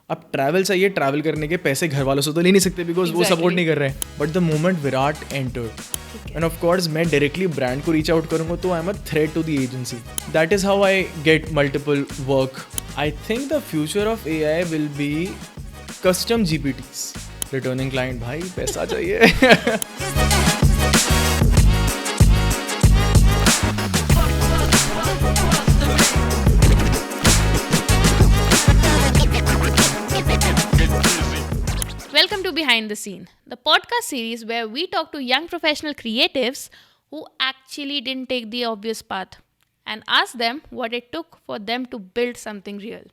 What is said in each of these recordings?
अब ट्रैवल चाहिए, ट्रैवल करने के पैसे घर वालों से तो ले नहीं सकते बिकॉज वो सपोर्ट नहीं कर रहे हैं. But the moment Virat entered and of course मैं डायरेक्टली ब्रांड को रीच आउट करूंगा तो I am a threat to the agency. That is how I get multiple work. I think the future of AI will be custom GPTs. Returning client भाई पैसा चाहिए. Welcome to Behind the Scene, the podcast series where we talk to young professional creatives who actually didn't take the obvious path and ask them what it took for them to build something real.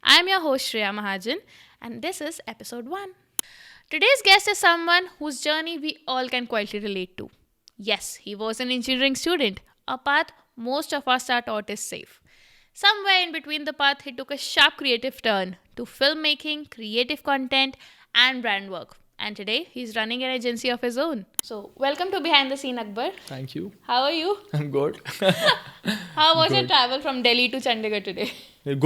I am your host Shreya Mahajan and this is episode 1. Today's guest is someone whose journey we all can quietly relate to. Yes, he was an engineering student, a path most of us are taught is safe. Somewhere in between the path, he took a sharp creative turn to filmmaking, creative content, and brand work. And today, he's running an agency of his own. So, welcome to Behind the Scene, Akbar. Thank you. How are you? I'm good. How was your travel from Delhi to Chandigarh today?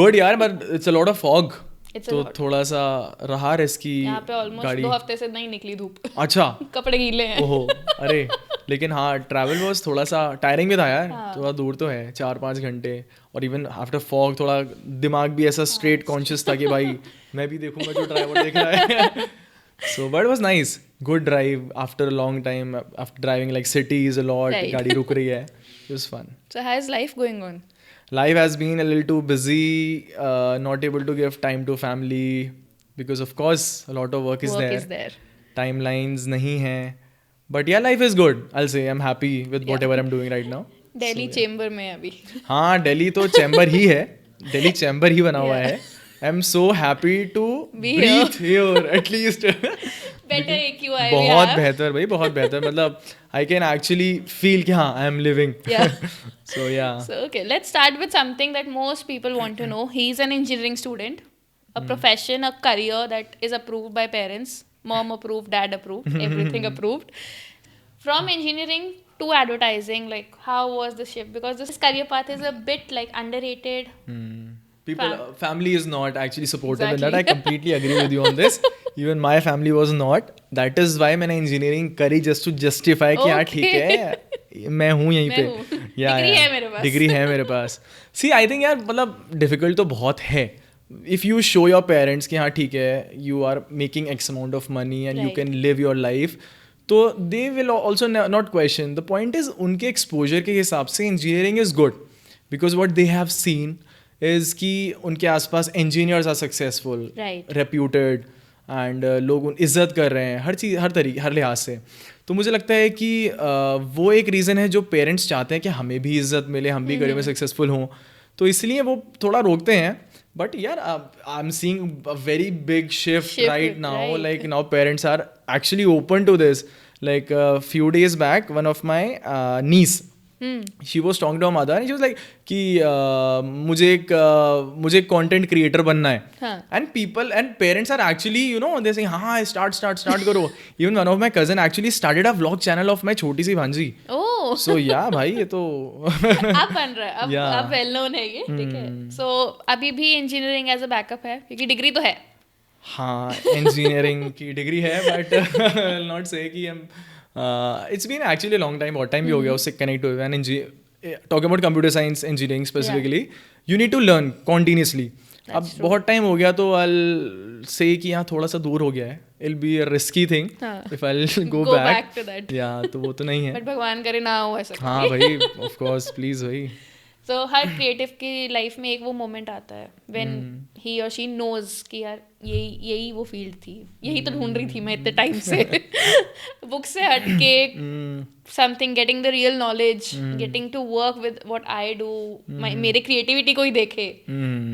Good यार, but it's a lot of fog. तो lot. थोड़ा सा रहा risky यहाँ पे almost 2 हफ्ते से नहीं निकली धूप. अच्छा. कपड़े गीले हैं. ओहो अरे लेकिन हाँ ट्रैवल वॉज थोड़ा सा टायरिंग भी था यार. थोड़ा दूर तो है 4-5 घंटे और इवन आफ्टर फॉग थोड़ा दिमाग भी ऐसा स्ट्रेट कॉन्शियस था कि भाई मैं भी देखूंगा जो ड्राइवर देख रहा है. So but was nice. Good drive after a long time after driving like cities a lot. गाड़ी रुक रही है. It was fun. So, how is life going on? Life has been a little too busy, not able to give time to family because of course a lot of work is there. Timelines nahi hai. But yeah, life is good. I'll say I'm happy with whatever I'm doing right now. Delhi chamber में अभी. हाँ दिल्ली तो chamber ही है. Delhi chamber ही बना हुआ है. I'm so happy to breathe here at least. Better AQI बहुत बेहतर भाई बहुत बेहतर. मतलब I can actually feel कि हाँ I am living. Yeah. So yeah. So okay, let's start with something that most people want to know. He's an engineering student, a profession, a career that is approved by parents. Mom approved, dad approved, everything approved. From engineering to advertising, like how was the shift? Because this career path is a bit like underrated. Family is not actually supportive in that. I completely agree with you on this. Even my family was not. That is why मैंने engineering करी just to justify कि हाँ ठीक है मैं हूँ यहीं पे. डिग्री है मेरे पास. डिग्री है मेरे पास. See I think यार मतलब difficult तो बहुत है. If you show your parents कि हाँ ठीक है you are making X amount of money and you can live your life तो they will also not question. The point is उनके exposure के हिसाब से engineering is good because what they have seen is कि उनके आसपास engineers are successful, reputed and लोग इज्जत कर रहे हैं हर चीज़ हर लिहाज से. तो मुझे लगता है कि वो एक रीज़न है जो पेरेंट्स चाहते हैं कि हमें भी इज्जत मिले, हम भी करियर में सक्सेसफुल हों. तो इसलिए वो थोड़ा रोकते हैं. बट यार I am seeing a very big shift right now. Like now parents are actually open to this. Like a few days back, one of my niece, she was talking to her mother and she was like कि मुझे content creator बनना है. And people and parents are actually they saying हाँ start करो. Even one of my cousin actually started a vlog channel of my छोटी सी भांजी. Oh. So yeah भाई ये तो अब बन रहा है. अब well known है ये. ठीक है. So अभी भी engineering as a backup है क्योंकि डिग्री तो है. हाँ इंजीनियरिंग की डिग्री है बट नॉट से कि हम it's been actually long time. बहुत टाइम भी हो गया उससे कनेक्ट हुए. And talking about computer science engineering specifically you need to learn continuously. अब बहुत टाइम हो गया तो आई से कि यहाँ थोड़ा सा दूर हो गया है. It be a risky thing if I go back to that. या तो वो तो नहीं है बट भगवान करे ना हो ऐसा. हाँ भाई ऑफ कोर्स प्लीज भाई. सो हर क्रिएटिव की लाइफ में एक वो मोमेंट आता है व्हेन ही और शी नोज कि यार यही वो फील्ड थी, यही तो ढूंढ रही थी मैं इतने टाइम से. बुक से हट के something getting the real knowledge, getting to work with what I do, मेरे क्रिएटिविटी को ही देखे.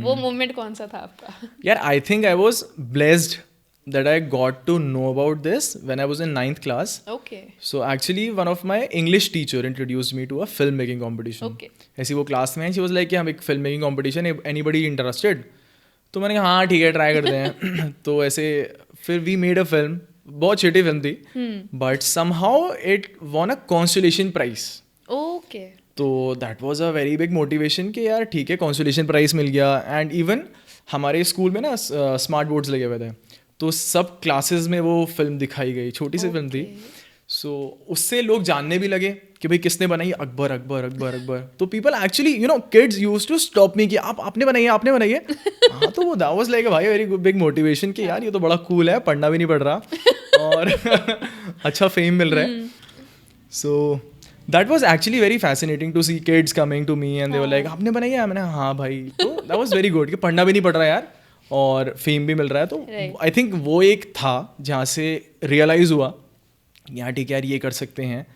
वो मोमेंट कौन सा था आपका? यार I think I was blessed that I got to know about this when I was in 9th class. Okay. So actually one of my English teacher introduced me to a filmmaking competition. Okay. ऐसी वो class में she was like कि हम एक filmmaking competition, anybody interested? तो मैंने कहा हाँ ठीक है ट्राई करते हैं. तो ऐसे फिर we made a film. बहुत छोटी फिल्म थी but somehow it won a consolation prize. Okay. तो that was a very big motivation कि यार ठीक है consolation prize मिल गया. एंड इवन हमारे स्कूल में ना स्मार्ट बोर्ड्स लगे हुए थे, तो सब क्लासेस में वो फिल्म दिखाई गई, छोटी सी फिल्म थी. सो उससे लोग जानने भी लगे कि भाई किसने बनाई, अकबर अकबर अकबर अकबर. तो people actually kids used to stop me कि आपने बनाई है, आपने बनाई है. हाँ, तो वो दैट वाज लाइक भाई वेरी बिग मोटिवेशन कि यार ये तो बड़ा कूल है, पढ़ना भी नहीं पड़ रहा और अच्छा फेम मिल रहा है. So that was actually very fascinating to see kids coming to me and they were like आपने बनाई है. मैंने हाँ भाई. तो दैट वाज वेरी गुड कि पढ़ना भी नहीं पड़ रहा यार और फेम भी मिल रहा है. तो आई थिंक वो एक था जहाँ से रियलाइज हुआ यहाँ ठीक है यार ये कर सकते हैं.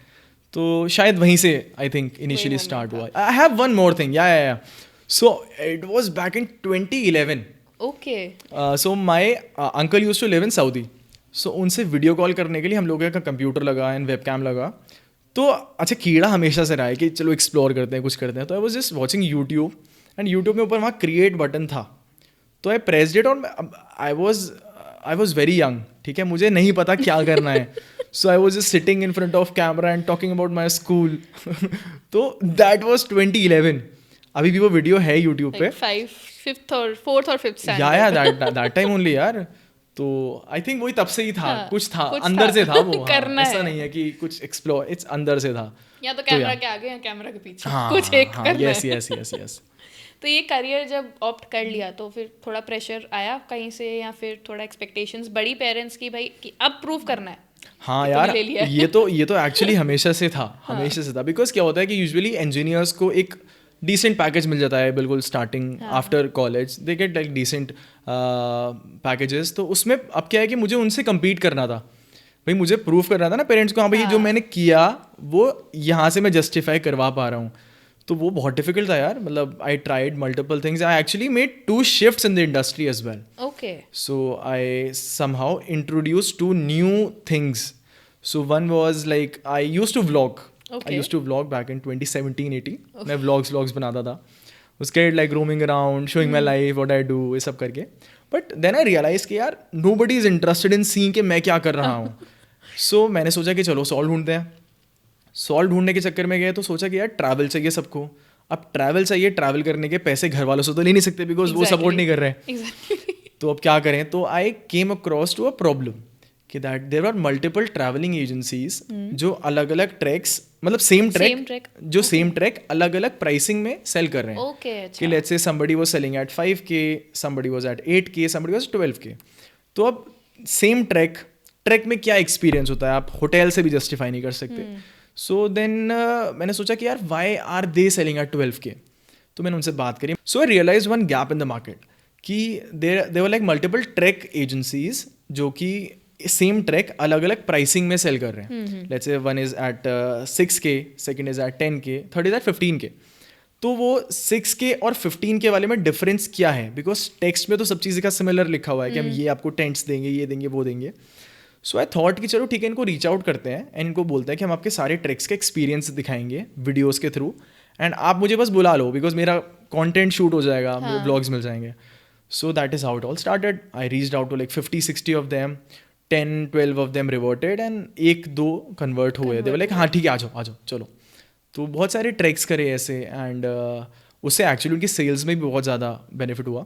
तो शायद वहीं से आई थिंक इनिशियली स्टार्ट हुआ. I have one more thing. Yeah so it was back in 2011. Okay. So my uncle used to live in Saudi. So उनसे वीडियो कॉल करने के लिए हम लोगों का कंप्यूटर लगा एंड वेबकैम लगा. तो अच्छा कीड़ा हमेशा से रहा है कि चलो एक्सप्लोर करते हैं, कुछ करते हैं. तो I was just watching YouTube and YouTube में ऊपर वहाँ क्रिएट बटन था. तो आई प्रेस्ड इट और आई वॉज वेरी यंग. ठीक है, मुझे नहीं पता क्या करना है. So I was just sitting in front of camera and talking about my school. तो दैट वॉज 2011. अभी भी वो वीडियो है यूट्यूब पे. 5th or 4th or 5th standard. या दैट टाइम ओनली यार. तो आई थिंक वही तब से ही था. कुछ था अंदर से था वो. करना ऐसा नहीं है कि कुछ एक्सप्लोर, इट्स अंदर से था. या तो कैमरा के आगे या कैमरा के पीछे हाँ, कुछ एक करना है. यस. तो ये करियर जब ऑप्ट कर लिया तो फिर थोड़ा प्रेशर आया कहीं से या फिर थोड़ा एक्सपेक्टेशंस बड़ी पेरेंट्स की भाई कि अब प्रूव करना है. हाँ यार, ये तो एक्चुअली हमेशा से था. हमेशा से था. बिकॉज क्या होता है कि यूजुअली इंजीनियर्स को एक डिसेंट पैकेज मिल जाता है बिल्कुल starting after college. They get like decent packages. तो उसमें अब क्या है कि मुझे उनसे कम्पीट करना था. भाई मुझे प्रूव करना था ना पेरेंट्स को, हाँ भाई जो मैंने किया वो यहाँ से मैं जस्टिफाई करवा पा रहा हूँ. तो वो बहुत डिफिकल्ट था यार. मतलब I tried multiple things. I actually made 2 shifts in the industry as well. Okay. So I somehow introduced 2 new things. So one was like I used to vlog. Okay. I used to vlog back in 2017-18. मैं vlogs बनाता था. उसके like roaming around, showing my life, what I do, ये सब करके. But then I realized कि यार nobody is interested in seeing कि मैं क्या कर रहा हूँ. So मैंने सोचा कि चलो सॉल्व ढूंढते हैं. सॉल्व ढूंढने के चक्कर में गए तो सोचा कि यार ट्रैवल चाहिए सबको. अब ट्रैवल चाहिए, ट्रैवल करने के पैसे घर वालों से तो ले नहीं सकते बिकॉज वो सपोर्ट नहीं कर रहे हैं. तो अब क्या करें. तो I came across to a problem कि that there are multiple travelling agencies जो अलग अलग ट्रैक्स, मतलब सेम ट्रैक जो सेम ट्रैक अलग अलग प्राइसिंग में सेल कर रहे हैं. कि let's say somebody was selling at 5K, somebody was at 8K, somebody was 12K. तो अब सेम ट्रैक में क्या एक्सपीरियंस होता है आप होटल से भी जस्टिफाई नहीं कर सकते. सो देन मैंने सोचा कि यार why are they selling at 12K. तो मैंने उनसे बात करी. So I realize one gap in the market कि there were like multiple track agencies जो कि सेम ट्रैक अलग अलग प्राइसिंग में सेल कर रहे हैं. Let's say one is at 6K, second is at 10K, third is at 15K. तो वो 6K और 15K वाले में डिफरेंस क्या है. बिकॉज टेक्स्ट में तो सब चीज़ का सिमिलर लिखा हुआ है कि हम ये आपको टेंट्स देंगे, ये देंगे, वो देंगे. सो आई थॉट कि चलो ठीक है इनको रीच आउट करते हैं एंड इनको बोलते हैं कि हम आपके सारे ट्रैक्स का एक्सपीरियंस दिखाएंगे वीडियोस के थ्रू एंड आप मुझे बस बुला लो बिकॉज मेरा कंटेंट शूट हो जाएगा, मुझे व्लॉग्स मिल जाएंगे. So that is how it all started. I reached out to like 50-60 of them. 10-12 of them reverted and 1-2 convert हुए. दे वर लाइक हाँ ठीक है आ जाओ चलो. तो बहुत सारे ट्रैक्स करे ऐसे एंड उससे एक्चुअली उनकी सेल्स में भी बहुत ज़्यादा बेनिफिट हुआ.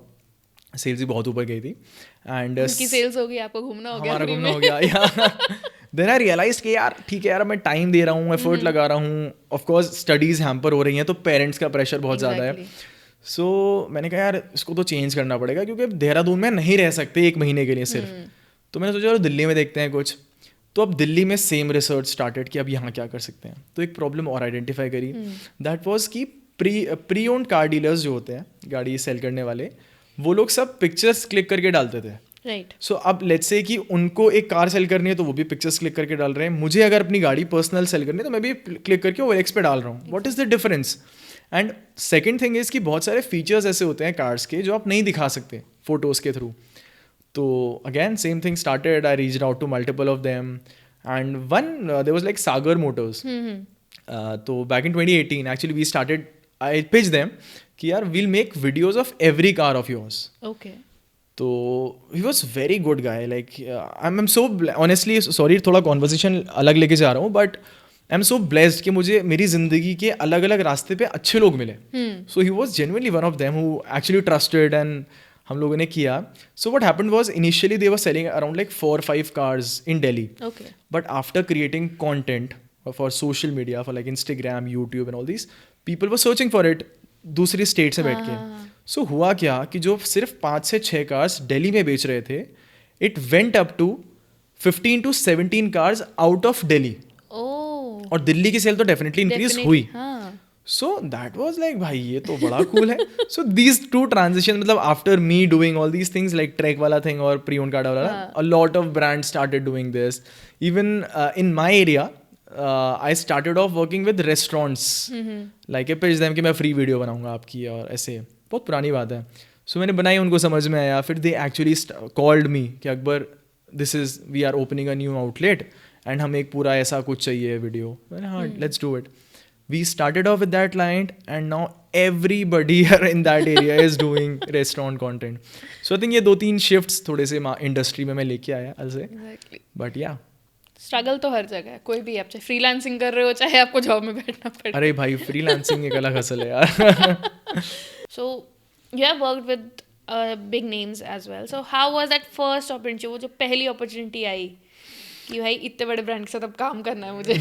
सेल्स भी बहुत ऊपर गई थी एंड उनकी सेल्स हो गई, आपको घूमना हो गया, हमारा घूमना हो गया. देन आई रियलाइज कि यार ठीक है यार मैं टाइम दे रहा हूँ, एफर्ट लगा रहा हूँ. ऑफ कोर्स स्टडीज़ हैम्पर हो रही हैं तो पेरेंट्स का प्रेशर बहुत ज़्यादा है. सो मैंने कहा यार इसको तो चेंज करना पड़ेगा क्योंकि देहरादून में नहीं रह सकते 1 महीने के लिए सिर्फ. तो मैंने सोचा दिल्ली में देखते हैं कुछ. तो अब दिल्ली में सेम रिसर्च स्टार्टेड कि अब यहाँ क्या कर सकते हैं. तो एक प्रॉब्लम और आइडेंटिफाई करी. दैट वाज कि प्री ओन्ड कार डीलर्स जो होते हैं, गाड़ी सेल करने वाले, वो लोग सब पिक्चर्स क्लिक करके डालते थे. राइट. सो अब लेट्स से कि उनको एक कार सेल करनी है तो वो भी पिक्चर्स क्लिक करके डाल रहे हैं. मुझे अगर अपनी गाड़ी पर्सनल सेल करनी है तो मैं भी क्लिक करके OLX पे डाल रहा हूँ. What is the difference. And second thing is कि बहुत सारे फीचर्स ऐसे होते हैं कार्स के जो आप नहीं दिखा सकते फोटोज़ के थ्रू. तो again same thing started. I reached out to multiple of them and one there was like Sagar Motors. तो back in 2018 actually we started, I pitch them कि यार we'll make videos of every car of yours. Okay. तो he was very good guy. Like I am so honestly sorry थोड़ा conversation अलग लेके जा रहा हूँ but I am so blessed कि मुझे मेरी जिंदगी के अलग अलग रास्ते पे अच्छे लोग मिले. So he was genuinely one of them who actually trusted and हम लोगों ने किया. So what happened was initially they were selling around like 4 or 5 cars in Delhi. Okay. But after creating content for social media, for like Instagram, YouTube and all these, people were searching for it दूसरी state से बैठ के. So हुआ क्या कि जो सिर्फ 5 से 6 कार्स दिल्ली में बेच रहे थे, it went up to 15 to 17 cars out of Delhi. Oh. और दिल्ली की सेल तो डेफिनेटली इंक्रीज Definitely. हुई. हाँ. So that was like, भाई ये तो बड़ा cool है. So these two transitions, मतलब after me doing all these things like trek वाला thing और pre-owned car वाला, a lot of brands started doing this. Even in my area, I started off working with restaurants. Like I pitched them कि मैं free video बनाऊंगा आपकी और ऐसे. बहुत पुरानी बात है. So मैंने बनाई, उनको समझ में आया. फिर they actually called me कि Akbar, we are opening a new outlet and हमें एक पूरा ऐसा कुछ चाहिए video. मैंने हाँ, let's do it. We started off with that client and now everybody here in that area is doing restaurant content. So I think ये 2-3 shifts थोड़े से इंडस्ट्री में मैं लेके आया, I'll say. Exactly. But yeah. Struggle तो हर जगह है, कोई भी आप चाहे फ्रीलांसिंग कर रहे हो चाहे आपको जॉब में बैठना पड़े. अरे भाई फ्रीलांसिंग एक अलग हसल है यार. So you have worked with big names as well. So how was that first opportunity? वो जो पहली opportunity आई कि भाई इतने बड़े ब्रांड के साथ अब काम करना है मुझे.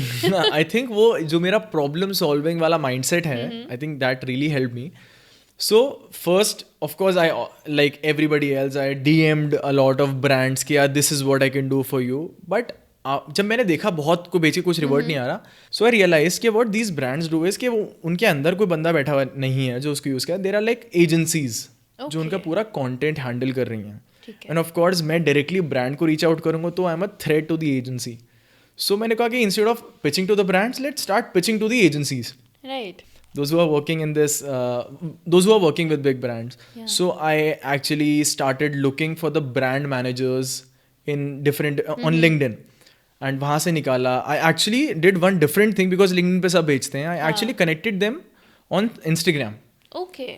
आई थिंक वो जो मेरा प्रॉब्लम सॉल्विंग वाला माइंडसेट है, I think that really help me. So first of course I like everybody else I DMed a lot of brands कि यार this is what I can do for you. But जब मैंने देखा बहुत को बेचे कुछ रिवर्ट नहीं आ रहा, सो आई रियलाइज कि what these brands do is कि वो उनके अंदर कोई बंदा बैठा हुआ नहीं है जो उसको यूज़ करे. देयर आर लाइक एजेंसीज जो उनका पूरा कॉन्टेंट हैंडल कर रही हैं. एंड ऑफ कोर्स मैं डायरेक्टली ब्रांड को रीच आउट करूंगा तो I am a threat to the agency. So मैंने कहा कि instead of pitching to the brands, let's start pitching to the agencies. Right. Those who are working in this, those who are working with big brands. Yeah. So I actually started looking for the brand managers in different on LinkedIn. And वहाँ से निकाला. I actually did one different thing because LinkedIn पे सब बेचते हैं. I actually connected them on Instagram. Okay.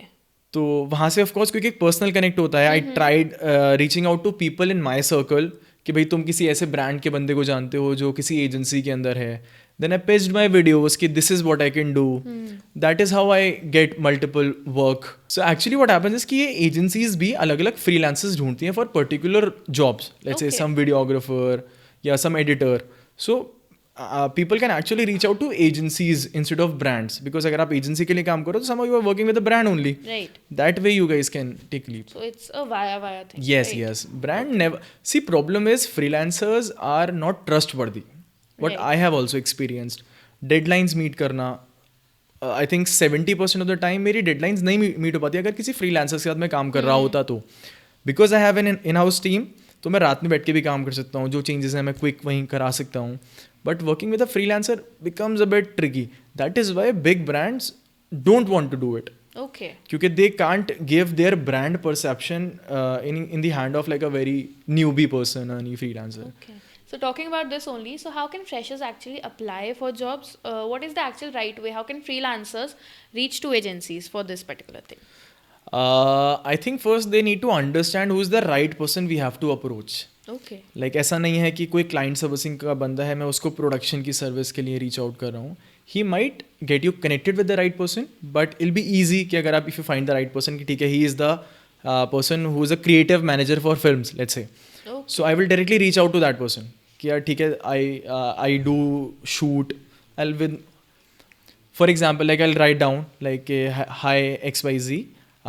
तो वहाँ से ऑफकोर्स क्योंकि एक पर्सनल कनेक्ट होता है. I tried reaching out to people in my circle कि भाई तुम किसी ऐसे ब्रांड के बंदे को जानते हो जो किसी एजेंसी के अंदर है. Then I pitched my videos कि this is what I can do. That is how I get multiple work. So actually what happens is कि ये एजेंसीज भी अलग अलग फ्रीलांसर्स ढूंढती हैं for particular jobs. Let's say some videographer या some editor. So people can actually reach out to agencies instead of brands because अगर आप agency के लिए काम करो तो somehow you are working with a brand only. Right. That way you guys can take leap. So it's a via thing. Yes, right? yes. Brand never. See, problem is freelancers are not trustworthy. What Right. I have also experienced. Deadlines meet करना. I think 70% of the time मेरी deadlines नहीं meet हो पाती अगर किसी freelancers के साथ मैं काम कर रहा होता तो. Because I have an in-house team, तो मैं रात में बैठ के भी काम कर सकता हूँ. जो changes हैं मैं quick वहीं करा सकता हूँ. But working with a freelancer becomes a bit tricky. That is why big brands don't want to do it. Okay. क्योंकि they can't give their brand perception in the hand of like a very newbie person, a new freelancer. Okay. So talking about this only, so how can freshers actually apply for jobs? What is the actual right way? How can freelancers reach to agencies for this particular thing? I think first they need to understand who is the right person we have to approach. Okay. Like ऐसा नहीं है कि कोई client servicing का बंदा है मैं उसको प्रोडक्शन की सर्विस के लिए रीच आउट कर रहा हूँ. He might get you connected with the right person but it'll be easy कि अगर आप if you find the right person कि ठीक है he is the person who is a creative manager for films let's say. So I will directly reach out to that person कि यार ठीक है I do shoot I with for example like I write down like hi XYZ.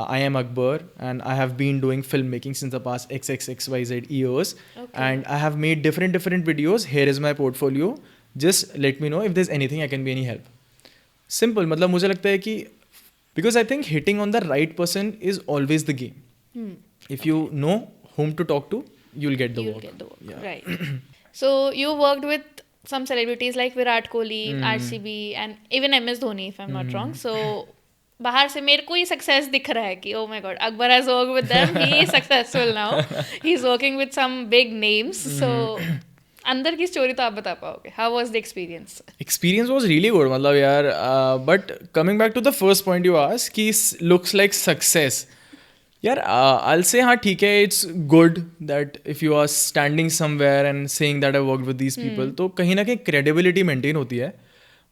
I am Akbar and I have been doing filmmaking since the past XXXYZ years. Okay. And I have made different videos. Here is my portfolio. Just let me know if there's anything I can be any help. Simple. मतलब मुझे लगता है कि because I think hitting on the right person is always the game. If you know whom to talk to, you'll get the work. Yeah. Right. So you worked with some celebrities like Virat Kohli, RCB and even MS Dhoni if I'm not wrong. So बाहर से मेरे को ही success दिख रहा है कि oh my god Akbar has worked with them, he is successful now, he is working with some big names. So अंदर की स्टोरी तो आप बता पाओगे. How was the experience? Experience was really good मतलब यार. But coming back to the first point you asked कि looks like success. यार I'll say हाँ ठीक है, it's good that if you are standing somewhere and saying that I worked with these people तो कहीं ना कहीं credibility maintain होती है.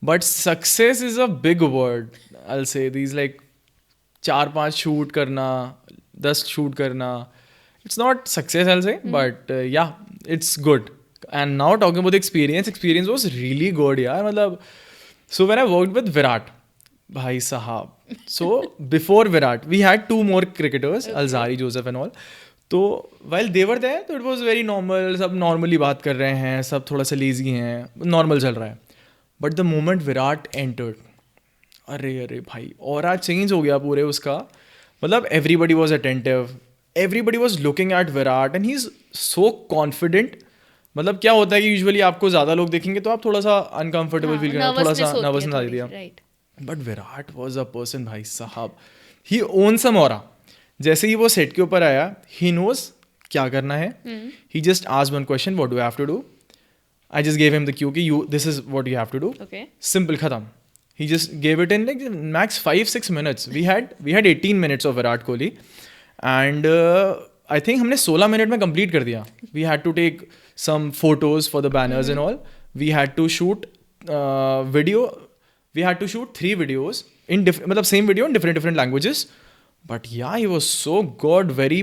But success is a big word. I'll say these like 4-5 shoot करना, 10 शूट करना, it's not success I'll say, but yeah, it's good. And now talking about the experience was really good यार, मतलब so when I worked with Virat, भाई साहब, so before Virat we had 2 more cricketers, Alzari, Joseph and all. तो while they were there तो it was very normal, सब normally बात कर रहे हैं, सब थोड़ा सा lazy हैं, normal चल रहा है. But the moment Virat entered, अरे भाई ऑरा चेंज हो गया पूरे उसका, मतलब everybody was attentive, everybody was looking at Virat and he's so confident. मतलब क्या होता है कि यूजुअली आपको ज़्यादा लोग देखेंगे तो आप थोड़ा सा अनकंफर्टेबल फील करेंगे, थोड़ा सा नर्वसनेस आ जाती है. But Virat was a person, भाई साहब, ही ओन सम ऑरा. जैसे ही वो सेट के ऊपर आया, ही नोज क्या करना है. He just asked one question, what do have to do. I just gave him the cue कि you this is what you have to do. Simple, खत्म. He just gave it in like max 5-6 minutes. We had 18 minutes of Virat Kohli, and I think हमने 16 minute में complete कर दिया. We had to take some photos for the banners and all. We had to shoot video. We had to shoot 3 videos in मतलब same video in different languages. But yeah, he was so good, very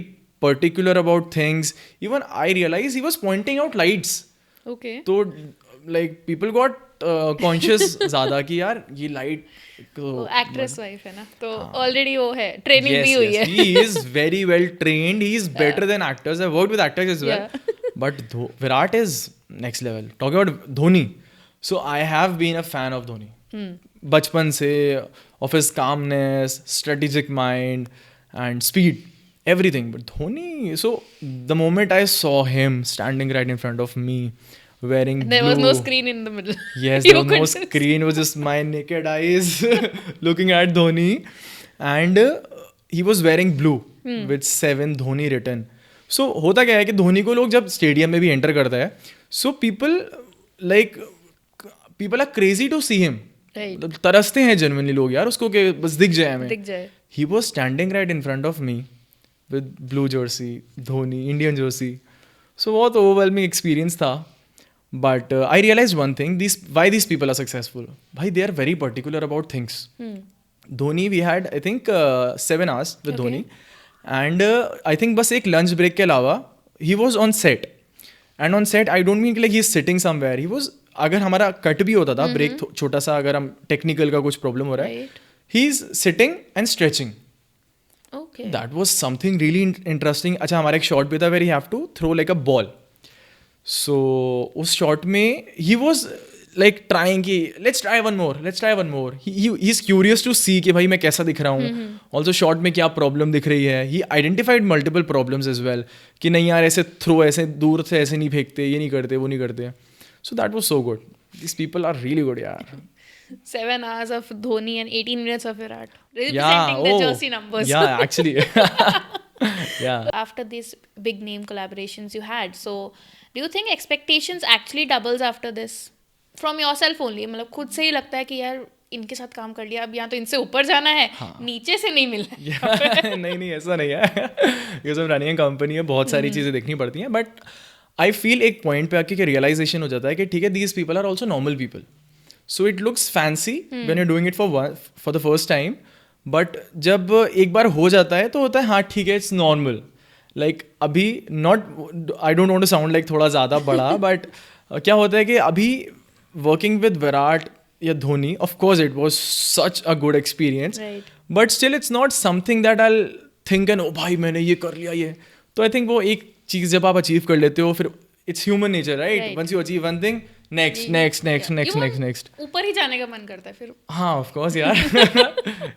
particular about things. Even I realized he was pointing out lights. Okay. तो like people got conscious ज़्यादा कि यार ये light actress wife है ना, तो already वो है, ट्रेनिंग दी हुई है. He is very well trained. He is better than actors. I've worked with actors as well. But Virat is next level. Talking about Dhoni, so I have been a fan of Dhoni. बचपन से, of his calmness, strategic mind and speed, everything. But Dhoni, so the moment I saw him standing right in front of me, wearing there blue, was no screen in the middle. Yes, there was no screen. It was just my naked eyes looking at Dhoni, and he was wearing blue with 7 Dhoni written. So होता क्या है कि धोनी को लोग जब stadium में भी enter करता है, so people are crazy to see him. Right. तरसते हैं genuinely लोग यार उसको कि बस दिख जाए हमें. दिख जाए. He was standing right in front of me with blue jersey, Dhoni, Indian jersey. So बहुत overwhelming experience था. But I realized one thing, why these people are successful. Bhai, they are very particular about things. Dhoni, we had I think 7 hours with Dhoni, and I think बस एक lunch break के अलावा he was on set. And on set I don't mean like he is sitting somewhere. He was, अगर हमारा cut भी होता था break छोटा सा, अगर हम टेक्निकल का कुछ प्रॉब्लम हो रहा है, he is sitting and stretching. Okay. That was something really interesting. अच्छा, हमारा एक शॉट भी था where he have to throw like a ball. So उस शॉट में he was like trying कि let's try one more. He's curious to see कि भाई मैं कैसा दिख रहा हूँ. Also शॉट में क्या प्रॉब्लम दिख रही है. He identified multiple problems as well कि नहीं यार ऐसे थ्रो, ऐसे दूर से ऐसे नहीं फेंकते, ये नहीं करते, वो नहीं करते. So that was so good. These people are really good यार. 7 hours of Dhoni and 18 minutes of Virat. Representing the jersey numbers. Yeah, actually. Yeah. After these big name collaborations you had, so do you think expectations actually doubles after this? From yourself only, मतलब खुद से ही लगता है कि यार इनके साथ काम कर लिया, अब यहाँ तो इनसे ऊपर जाना है, नीचे से नहीं मिल रहा है. नहीं ऐसा नहीं है. ये सब रनिंग कंपनी है, बहुत सारी चीज़ें देखनी पड़ती हैं. बट आई फील एक पॉइंट पे आके रियलाइजेशन हो जाता है कि ठीक है, these people are also normal people. So it looks fancy when you doing it for the first time. But जब एक बार हो जाता है तो होता है हाँ ठीक है, इट्स नॉर्मल. लाइक अभी not, I don't want to sound like थोड़ा ज़्यादा बड़ा, बट क्या होता है कि अभी वर्किंग विद विराट या Dhoni, of course it was such a good experience, but still it's not something that I think and oh भाई मैंने ये कर लिया ये. तो आई थिंक वो एक चीज़ जब आप अचीव कर लेते हो, फिर it's human nature, right? Once you achieve one thing, next ऊपर ही जाने का मन करता है फिर. हाँ ऑफ कोर्स यार.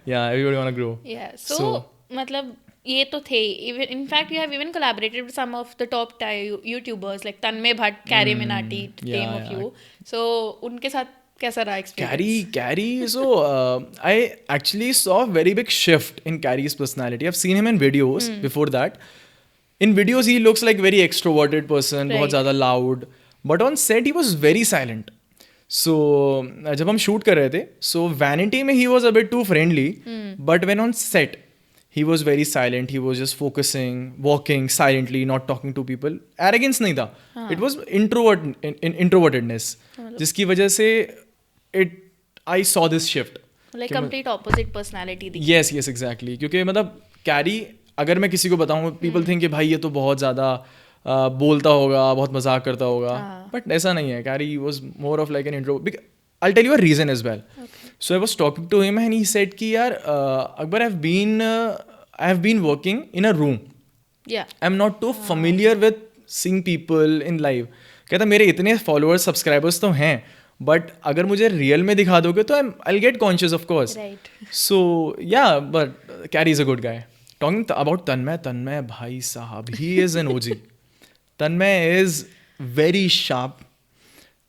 या एवरीबॉडी वांट टू ग्रो. या सो मतलब ये तो थे. In fact you have even collaborated with some of the top YouTubers like Tanmay Bhat, Carry Minati, fame of you. सो उनके साथ कैसा रहा experience? Carrie, so I actually saw a very big shift in Carrie's personality. I've seen him in videos before that. In videos he looks like very extroverted person, बहुत ज़्यादा loud. But on set he was very silent. So जब हम shoot कर रहे थे, so Vanity में he was a bit too friendly. But when on set he was very silent. He was just focusing, walking silently, not talking to people. Arrogance नहीं था. It was introvertedness. जिसकी वजह से I saw this shift. Like complete opposite personality. Yes, exactly. क्योंकि मतलब Carrie अगर मैं किसी को बताऊँ पीपल थिंक कि भाई ये तो बहुत ज़्यादा बोलता होगा, बहुत मजाक करता होगा, बट ऐसा नहीं है. Carry was more of like an intro. I'll tell you a reason as well. Okay. So I was talking to him and he said कि यार Akbar, I have been working in a room. Yeah. I'm not too familiar with seeing people in live. कहता मेरे इतने followers, subscribers तो हैं, but अगर मुझे real में दिखा दोगे तो I'll get conscious of course. Right. So yeah, but Carrie is a good guy. Talking about Tanmay भाई साहब, he is an OG. Tanmay is very sharp.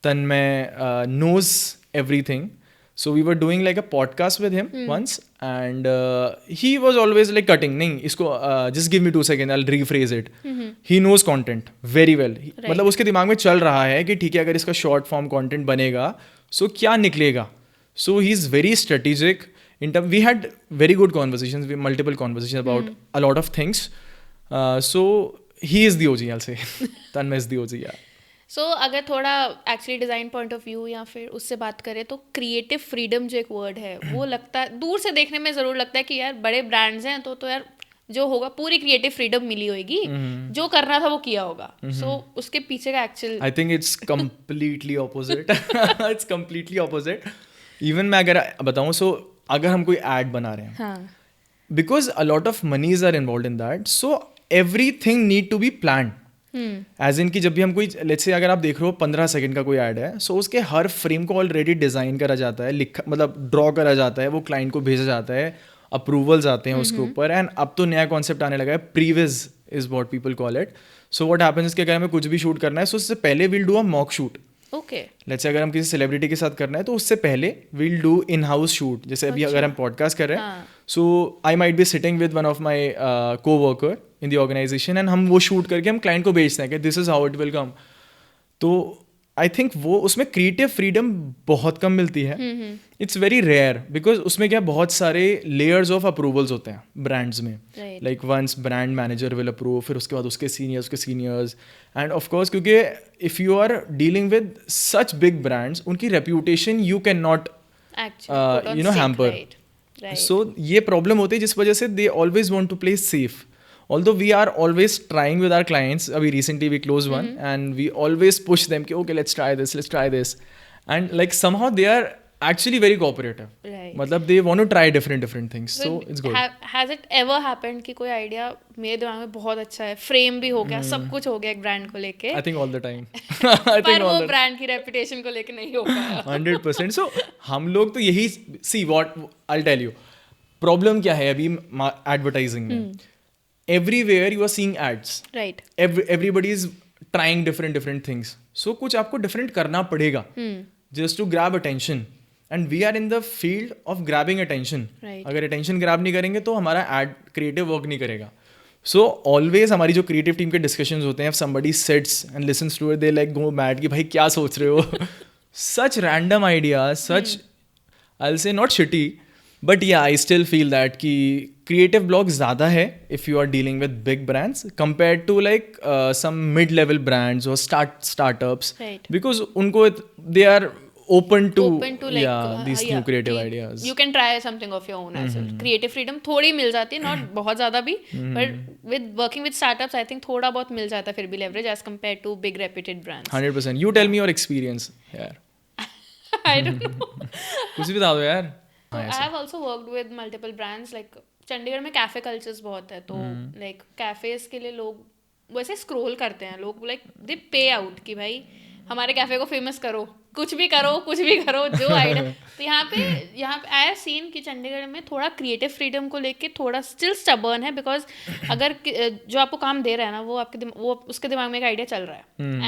Tanmay knows everything. So we were doing like a podcast with him once, and he was always like cutting. नहीं इसको just give me 2 seconds, I'll rephrase it. He knows content very well. मतलब उसके दिमाग में चल रहा है कि ठीक है अगर इसका short form content बनेगा, so क्या निकलेगा. So he's very strategic. We had very good conversations, multiple conversations about a lot of things. So he is the OG, I'll say. Tanmay is the OG, yeah. सो अगर थोड़ा actually design point of view या फिर उससे बात करें तो creative freedom जो एक वर्ड है वो लगता है दूर से देखने में ज़रूर लगता है कि यार बड़े ब्रांड्स हैं तो यार जो होगा पूरी क्रिएटिव फ्रीडम मिली होगी, जो करना था वो किया होगा. सो उसके पीछे का actual I think it's completely opposite. It's completely opposite. Even मैं अगर बताऊँ, सो अगर हम कोई एड बना रहे हैं, because a lot of moneys are involve in that, so everything need to be planned. As in कि जब भी हम कोई लेट्स से अगर आप देख रहे हो 15 सेकंड का कोई ऐड है, सो उसके हर फ्रेम को ऑलरेडी डिज़ाइन करा जाता है, मतलब ड्रॉ करा जाता है, वो क्लाइंट को भेजा जाता है, अप्रूवल्स आते हैं उसके ऊपर. एंड अब तो नया कॉन्सेप्ट आने लगा है, previz is what people call it. So what happens कि अगर हमें कुछ भी शूट करना है, सो उससे पहले we'll do a mock shoot. Okay. Let's say अगर हम किसी सेलिब्रिटी के साथ करना है तो उससे पहले we'll do in house shoot. जैसे अभी अगर हम पॉडकास्ट कर रहे हैं, so I might be sitting with one of my coworker in the organisation, and हम वो शूट करके हम क्लाइंट को भेजते हैं कि this is how it will come. तो आई थिंक वो उसमें क्रिएटिव फ्रीडम बहुत कम मिलती है. इट्स वेरी रेयर बिकॉज उसमें क्या बहुत सारे लेयर्स ऑफ अप्रूवल्स होते हैं ब्रांड्स में. Like once brand manager will approve, फिर उसके बाद उसके सीनियर्स, एंड ऑफ कोर्स क्योंकि if you are dealing with such big brands, उनकी reputation you can not hamper. So ये प्रॉब्लम होती है जिस वजह से they always want to play safe. Although we are always trying with our clients, abhi recently we closed one, and we always push them ki okay, let's try this, and like somehow they are actually very cooperative. Right. मतलब they want to try different things, so it's good. Has it ever happened कि कोई idea मेरे दिमाग में बहुत अच्छा है, frame भी हो गया, सब कुछ हो गया एक ब्रांड को लेके, I think all the time. पर वो ब्रांड की रेपुटेशन को लेके नहीं हो पाया. 100%. So हम लोग तो यही see what I'll tell you. Problem क्या है अभी advertising में? Everywhere you are seeing ads. Right. Everybody is trying different things. So कुछ आपको different करना पड़ेगा just to grab attention. And we are in the field of grabbing attention. Right. अगर attention grab नहीं करेंगे तो हमारा ad creative work नहीं करेगा. So always हमारी जो creative team के discussions होते हैं, if somebody sits and listens to it, they like go mad कि भाई क्या सोच रहे हो. Such random ideas, such I'll say not shitty, but yeah, I still feel that कि creative block ज़्यादा है if you are dealing with big brands compared to like some mid-level brands or startups. Right. Because उनको they are open to like these new creative ideas. You can try something of your own as well. Creative freedom थोड़ी मिल जाती है, not बहुत ज़्यादा भी, but with working with startups I think थोड़ा बहुत मिल जाता है फिर भी leverage as compared to big reputed brands. 100%. You tell me your experience यार. I don't know. कुछ भी बता दो यार. So I have also worked with multiple brands. Like Chandigarh में कैफे कल्चर्स बहुत है, तो लाइक कैफेज के लिए लोग वैसे स्क्रॉल करते हैं, लोग लाइक दे पे आउट कि भाई हमारे कैफे को फेमस करो, कुछ भी करो जो आइडिया. तो यहाँ पे आई हैव सीन कि चंडीगढ़ में थोड़ा क्रिएटिव फ्रीडम को लेके थोड़ा स्टिल स्टबर्न है, बिकॉज अगर जो आपको काम दे रहा है ना वो उसके दिमाग में एक आइडिया चल रहा है,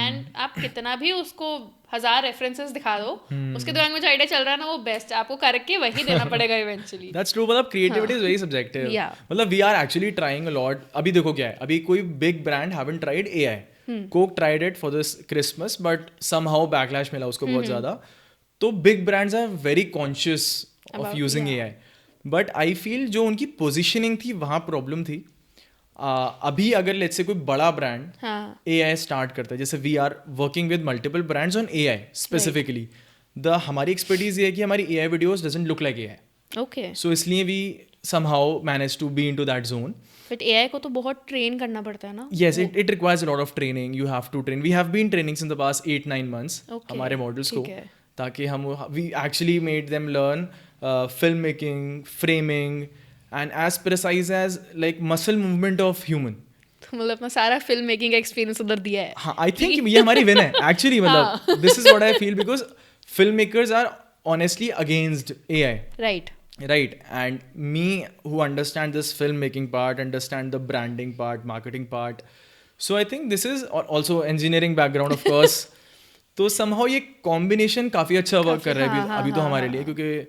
एंड आप कितना भी उसको 1000 रेफरेंसेस दिखा दो, उसके दिमाग में जो आइडिया चल रहा है ना वो बेस्ट है, आपको करके वही देना पड़ेगा इवेंचुअली. That's true. मतलब क्रिएटिविटी इज वेरी सब्जेक्टिव. मतलब we are actually trying a lot. अभी देखो क्या है, अभी कोई big brand haven't tried AI. Coke tried it for this Christmas, but somehow backlash मिला उसको बहुत ज़्यादा. तो big brands are very conscious of using AI. But I feel जो उनकी positioning थी वहाँ problem थी. अभी अगर let's say कोई बड़ा brand AI start करता है, जैसे we are working with multiple brands on AI specifically. हमारी expertise ये है कि हमारी AI videos doesn't look like AI. Okay. So इसलिए we somehow managed to be into that zone. But AI को तो बहुत ट्रेन करना पड़ता है ना. Yes, it requires a lot of training. You have to train. We have been training since the past 8-9 months. Okay, हमारे models को ठीक है. ताकि हम we actually made them learn filmmaking, framing, and as precise as like muscle movement of human. तो मतलब अपना सारा फिल्म मेकिंग का एक्सपीरियंस उधर दिया है. हाँ, I think ये हमारी win है actually. मतलब this is what I feel because filmmakers are honestly against AI. Right. Right, and me who understand this filmmaking part, understand the branding part, marketing part. So I think this is also engineering background of course. तो somehow ये combination काफ़ी अच्छा work कर रहा है अभी तो हमारे लिए, क्योंकि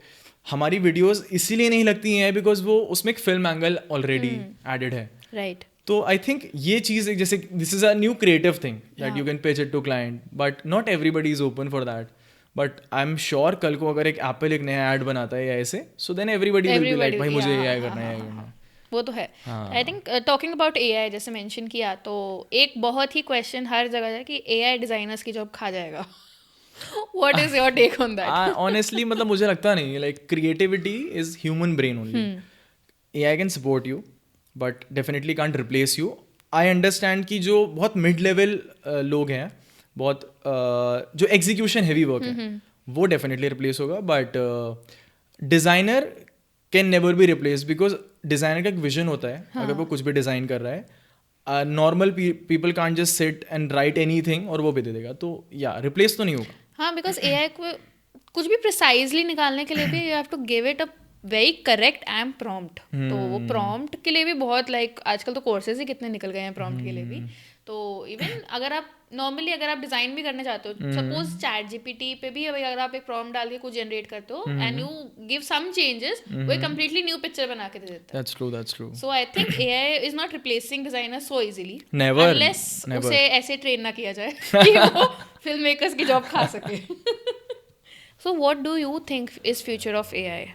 हमारी videos इसीलिए नहीं लगती हैं because वो उसमें एक film angle already added है. राइट. तो I think ये चीज़ जैसे this is a new creative thing that you can pitch it to client, but not everybody is open for that. But I am sure कल को अगर एक Apple एक नया ऐड बनाता है AI से, so then everybody will be like भाई मुझे AI करना है, AI करना है. वो तो है. I think talking about AI जैसे मेंशन किया, तो एक बहुत ही क्वेश्चन हर जगह है कि AI डिजाइनर्स की जॉब खा जाएगा. What is your take on that? Honestly मतलब मुझे लगता नहीं. Like creativity is human brain only. AI can support you but definitely can't replace you. I understand कि जो बहुत मिड लेवल लोग हैं, बहुत जो एग्जीक्यूशन हैवी वर्क है, वो डेफिनेटली रिप्लेस होगा. But designer can never be replace because designer का एक विजन होता है. अगर वो कुछ भी डिज़ाइन कर रहा है, normal people can't just sit and right anything और वो भी दे देगा. तो या रिप्लेस तो नहीं होगा. हाँ, बिकॉज AI को कुछ भी प्रिसाइजली निकालने के लिए भी you have to give it a very correct and prompt. तो वो प्रॉम्प्ट के लिए भी बहुत लाइक आजकल तो कोर्सेज ही कितने निकल गए हैं प्रॉम्प्ट के लिए भी. तो इवन अगर आप नॉर्मली अगर आप डिजाइन भी करने चाहते हो, सपोज ChatGPT पे भी अगर आप एक प्रॉम्प्ट डाल के कुछ जनरेट करते हो and you give some changes, वो एक कंप्लीटली न्यू पिक्चर बना के दे देता है. That's true. So I think AI is not replacing designer so easily, Never. Unless उसे ऐसे ट्रेन ना किया जाए कि वो फिल्म मेकर्स की जॉब खा सके. सो what do you think is future of AI?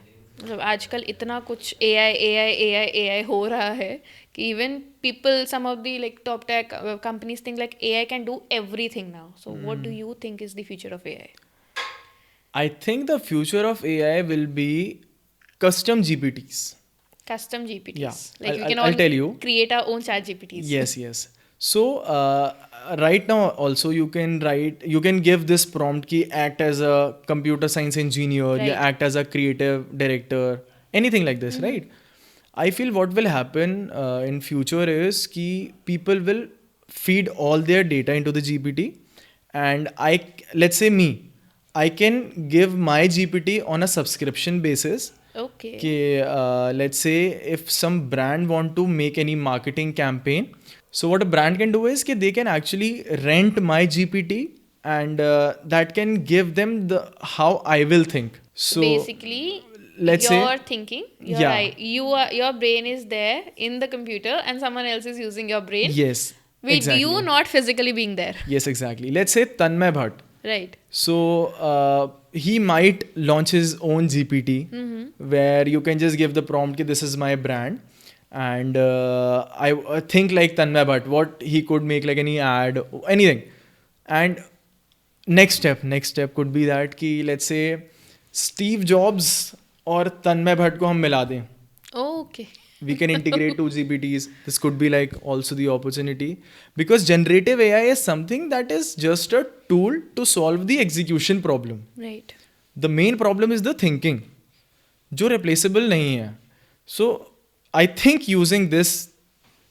मतलब आजकल इतना कुछ AI हो रहा है कि even people, some of the like top tech companies think like AI can do everything now. So what do you think is the future of AI? I think the future of AI will be custom GPTs. Custom GPTs. Yeah, Like we can I'll all tell you. create our own chat GPTs. Yes. So right now also you can give this prompt ki act as a computer science engineer, Right. या act as a creative director, anything like this, right? I feel what will happen in future is ki people will feed all their data into the GPT, and let's say I can give my GPT on a subscription basis. Okay. कि let's say if some brand want to make any marketing campaign, so what a brand can do is कि they can actually rent my GPT and that can give them the how I will think. So basically let's you're say thinking, yeah. your brain is there in the computer and someone else is using your brain yes, with exactly. you not physically being there. Yes, exactly. Let's say Tanmay Bhatt. Right. So he might launch his own GPT where you can just give the prompt कि this is my brand, and I think like Tanmay Bhatt, what he could make like any ad, anything. And next step could be that कि let's say Steve Jobs और Tanmay Bhatt को हम मिला दें. Okay. We can integrate two GPTs. This could be like also the opportunity, because generative AI is something that is just a tool to solve the execution problem. Right. The main problem is the thinking, जो replaceable नहीं है. So I think using this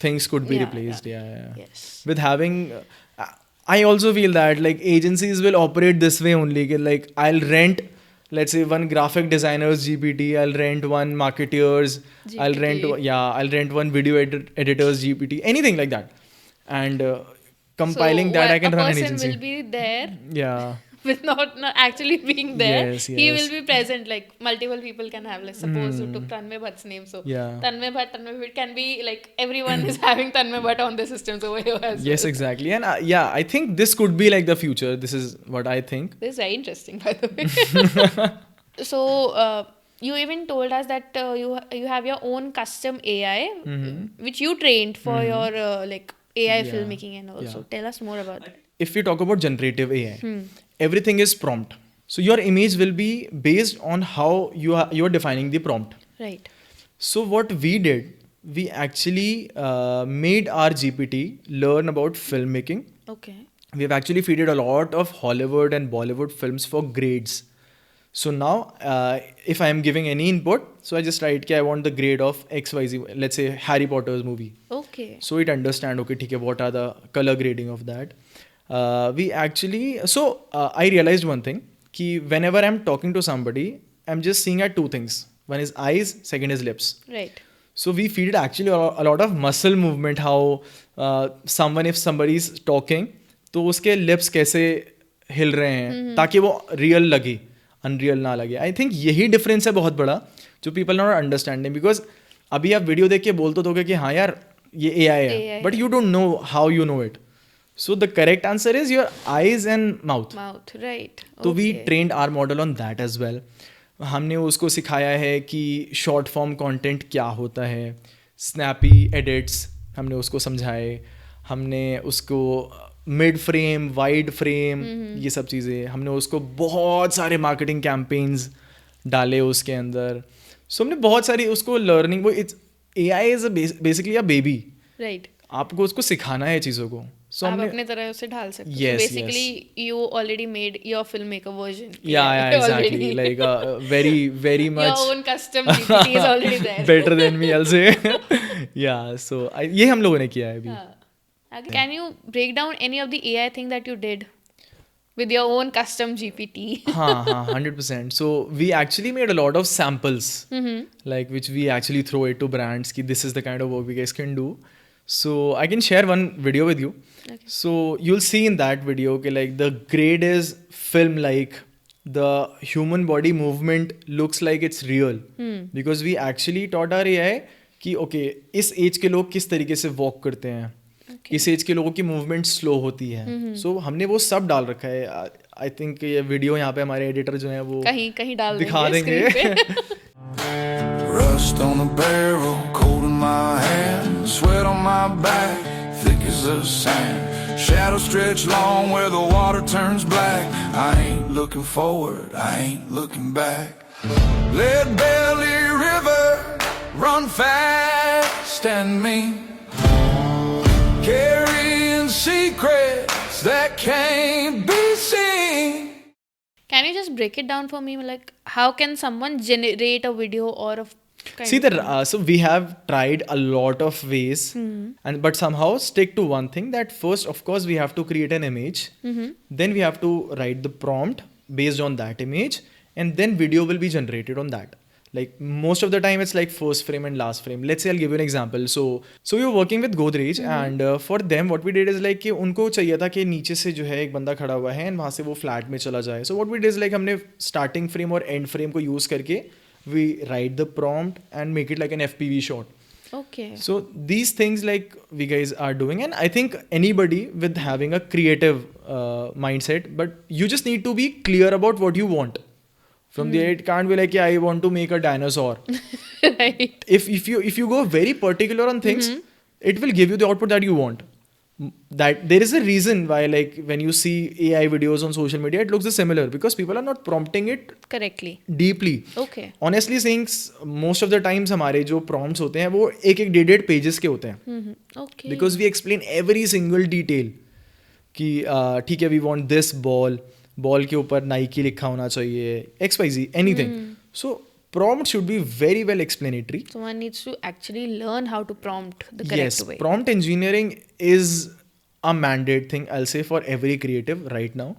things could be replaced. Yeah. Yes. With having, I also feel that like agencies will operate this way only. Like I'll rent, let's say one graphic designer's GPT, I'll rent one marketer's, I'll rent one video editor's GPT, anything like that. And compiling so that I can a run an person agency. will be there Yeah. with not actually being there. Yes, He yes. will be present. Like multiple people can have, like suppose you took Tanmay Bhatt's name, so Yeah. Tanmay Bhatt can be like everyone is having Tanmay Bhatt on the systems over here as Yes, well. exactly. And I think this could be like the future. This is what I think. This is very interesting, by the way. So you even told us that you have your own custom AI, which you trained for your like AI Yeah. filmmaking and also. Yeah. Tell us more about that. If we talk about generative AI, everything is prompt. So your image will be based on how you're defining the prompt. Right. So what we did, we actually made our GPT learn about filmmaking. Okay. We've actually feeded a lot of Hollywood and Bollywood films for grades. So now, if I am giving any input, so I just write कि I want the grade of XYZ, let's say Harry Potter's movie. Okay. So it understand, okay, ठीक है, what are the color grading of that. We actually, so I realized one thing, कि whenever I'm talking to somebody, I'm just seeing at two things. One is eyes, second is lips. Right. So we feed actually a lot of muscle movement, how someone, if somebody is talking, तो उसके lips कैसे हिल रहे हैं ताकि वो real लगे, unreal ना लगे. आई थिंक यही डिफरेंस है बहुत बड़ा, जो पीपल नॉट अंडरस्टैंडिंग. बिकॉज अभी आप वीडियो देख के बोल तो दोगे कि हाँ यार ये AI है, but you don't know how you know it. So the correct answer is your eyes and mouth. Mouth. Right. तो we trained our model on that as well. हमने उसको सिखाया है कि शॉर्ट फॉर्म कंटेंट क्या होता है, स्नैपी एडिट्स हमने उसको समझाए. हमने उसको मिड फ्रेम, वाइड फ्रेम, ये सब चीज़ें हमने उसको बहुत सारे मार्केटिंग कैंपेन्स डाले उसके अंदर. सो हमने बहुत सारी उसको लर्निंग, वो it's AI is basically a baby. Right. आपको उसको सिखाना है चीज़ों को. सो आप हमने अपने तरह उसे ढाल सकते हो. Yes, Basically, you already made your filmmaker version. yeah exactly Already. like very much Your own custom GPT is already there. better than me, I'll say. Yeah, so ये हम लोगों ने किया है अभी. हाँ. Can you break down any of the AI thing that you did with your own custom GPT? हाँ 100%. So we actually made a lot of samples, like which we actually throw it to brands ki this is the kind of work we guys can do. So I can share one video with you. Okay. So you'll see in that video कि like the grade is film like, the human body movement looks like it's real. Because we actually taught our AI कि okay इस as के लोग किस तरीके से walk करते हैं, इस एज के लोगों की मूवमेंट स्लो होती है. सो हमने वो सब डाल रखा है. आई थिंक ये वीडियो यहाँ पे हमारे एडिटर जो है वो कहीं डाल दिखा देंगे देंगे. screen पे. Rust on the barrel, cold in my hand, sweat on my back, thick as the sand. Shadows stretch long where the water turns black. I ain't looking forward, I ain't looking back. Lead belly river, run fast and mean, carrying secrets that can't be seen. Can you just break it down for me? Like, how can someone generate a video or a See so we have tried a lot of ways, and but somehow stick to one thing, that first of course we have to create an image, then we have to write the prompt based on that image, and then video will be generated on that. Like most of the time it's like first frame and last frame. Let's say I'll give you an example. So we were working with Godrej, and for them what we did is like कि उनको चाहिए था कि नीचे से जो है एक बंदा खड़ा हुआ है and वहाँ से वो फ्लैट में चला जाए. So what we did is like हमने starting frame और end frame को use करके we write the prompt and make it like an FPV shot. Okay. So these things like we guys are doing, and I think anybody with having a creative mindset, but you just need to be clear about what you want. From there, it can't be like, yeah, I want to make a dinosaur. Right. If you go very particular on things, it will give you the output that you want. That there is a reason why, like when you see AI videos on social media, it looks similar because people are not prompting it Correctly. deeply. Okay. Honestly saying, most of the times हमारे जो prompts होते हैं वो एक डेडेड pages के होते हैं. Okay. Because we explain every single detail कि ठीक है, we want this बॉल के ऊपर नाइकी लिखा होना चाहिए, XYZ, anything. So prompt should be very well explanatory. So one needs to actually learn how to prompt the correct Yes, way. prompt engineering is a mandate thing, I'll say, for every creative right now.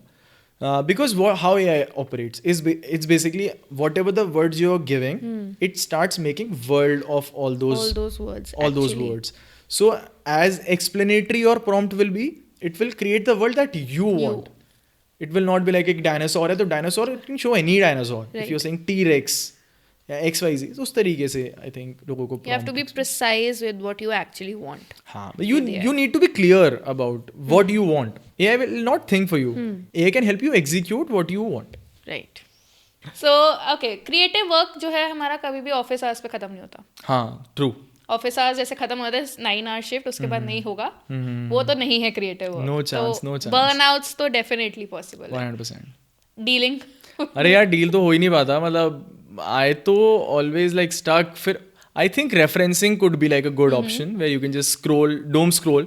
Because how AI operates is it's basically whatever the words you're giving, it starts making world of all those words. those actually. words. So as explanatory your prompt will be, it will create the world that you want. It will not be like a dinosaur है तो dinosaur, it can show any dinosaur. Right. If you're saying T-Rex या XYZ, तो उस तरीके से I think लोगों को You have to be precise with what you actually want. हाँ, but you need to be clear about what you want. AI will not think for you. AI can help you execute what you want. Right. So okay, creative work जो है हमारा कभी भी office hours पे खत्म नहीं होता. हाँ, true. ऑफिस आवर्स जैसे खत्म होता है 9 आवर शिफ्ट, उसके बाद नहीं होगा, वो तो नहीं है creative work. No chance, no chance. Burnouts तो डेफिनेटली पॉसिबल है. 100%. डीलिंग अरे यार डील तो हो ही नहीं पाता. मतलब आई तो ऑलवेज लाइक स्टक. फिर I think referencing could be like a good option where you can just scroll, doom scroll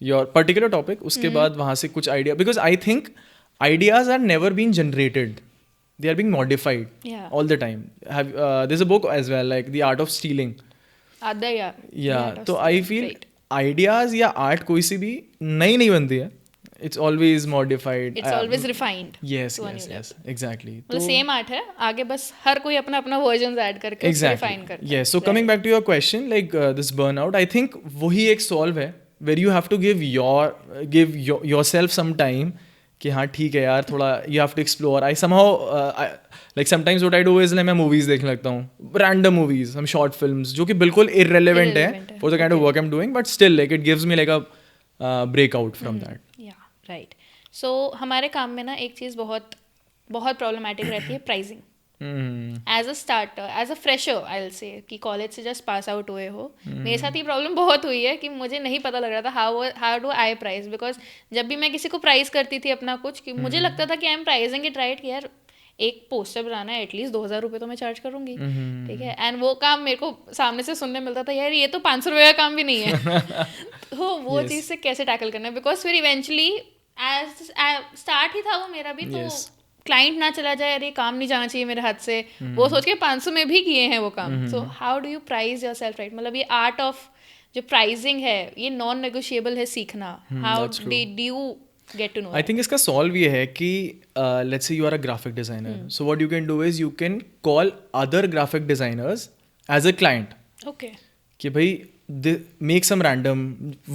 your particular topic. उसके बाद वहाँ से कुछ idea, because I think ideas are never being generated. They are being modified Yeah. all the time. There's a book as well, like The Art of Stealing. Other, Yeah, तो I feel ideas या art कोई सी भी नई नहीं बनती है. It's always modified. It's always refined. Yes, to a yes, new yes, exactly. मतलब sem art है, आगे बस हर कोई अपना अपना वर्जन ऐड करके उसको रिफाइन करता है. Yes, so coming back to your question, like this burnout, I think वही एक solve है where you have to give yourself some time कि हाँ ठीक है यार थोड़ा you have to explore. I somehow like sometimes what I do is like मैं movies देखने लगता हूँ, random movies, some short films जो कि बिल्कुल irrelevant है for the kind of work I'm doing, but still like it gives me like a breakout from that. या right. सो हमारे काम में ना एक चीज़ बहुत बहुत प्रॉब्लमेटिक रहती है, pricing. As a starter, as a fresher I will say कि कॉलेज से जस्ट पास आउट हुए हो, मेरे साथ ये प्रॉब्लम बहुत हुई है कि मुझे नहीं पता लग रहा था how do I price. Because जब भी मैं किसी को प्राइस करती थी अपना कुछ, कि मुझे लगता था कि I M pricing it right, कि यार एक पोस्टर बनाना है एटलीस्ट 2,000 रुपये तो मैं चार्ज करूंगी, ठीक है. एंड वो काम मेरे को सामने से सुनने मिलता था, यार ये तो 500 रुपये का काम भी नहीं है. तो वो चीज़ से कैसे टैकल करना है, बिकॉज फिर इवेंचुअली एज स्टार्ट ही था वो मेरा भी, तो क्लाइंट ना चला जाए, अरे काम नहीं जाना चाहिए मेरे हाथ से, वो सोच के 500 में भी किए हैं वो काम. So how do you price your self right, मतलब ये आर्ट ऑफ जो प्राइसिंग है ये नॉन नेगोशिएबल है सीखना. How did you get to know I think इसका solve ये है कि let's say you are a graphic designer. So what you can do is you can call other graphic designers as a client. Okay. कि भाई make some random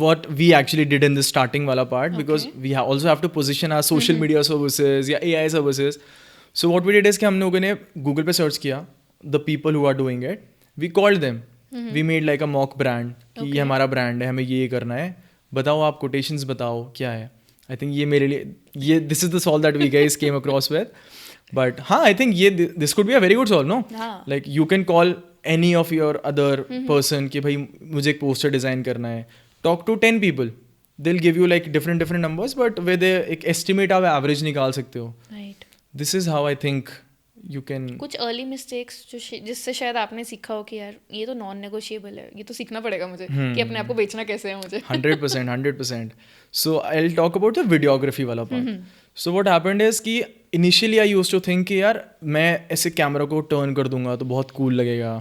what we actually did in the starting वाला part, because we also have to position our social media services या AI services. So what we did is कि हम लोगों ने Google पे search किया the people who are doing it. We called them. We made like a mock brand कि ये हमारा brand है, हमें ये करना है, बताओ आप quotations बताओ क्या है. I think ये मेरे लिए ये this is the solve that we guys came across with. But हाँ, I think ये this could be a very good solve, no? Like you can call any of your other person कि भाई मुझे एक poster design करना है. Talk to 10 people. They'll give you like different numbers, but where they एक estimate आप average निकाल सकते हो. Right. This is how I think you can. कुछ अर्ली मिस्टेक्स जो जिससे शायद आपने सीखा हो कि यार ये तो नॉन नेगोशिएबल है, ये तो सीखना पड़ेगा मुझे कि अपने आप को बेचना कैसे है मुझे. 100%. So I'll talk about the videography वाला part. So what happened is कि initially I used to think कि यार मैं ऐसे कैमरा को टर्न कर दूंगा तो बहुत कूल लगेगा,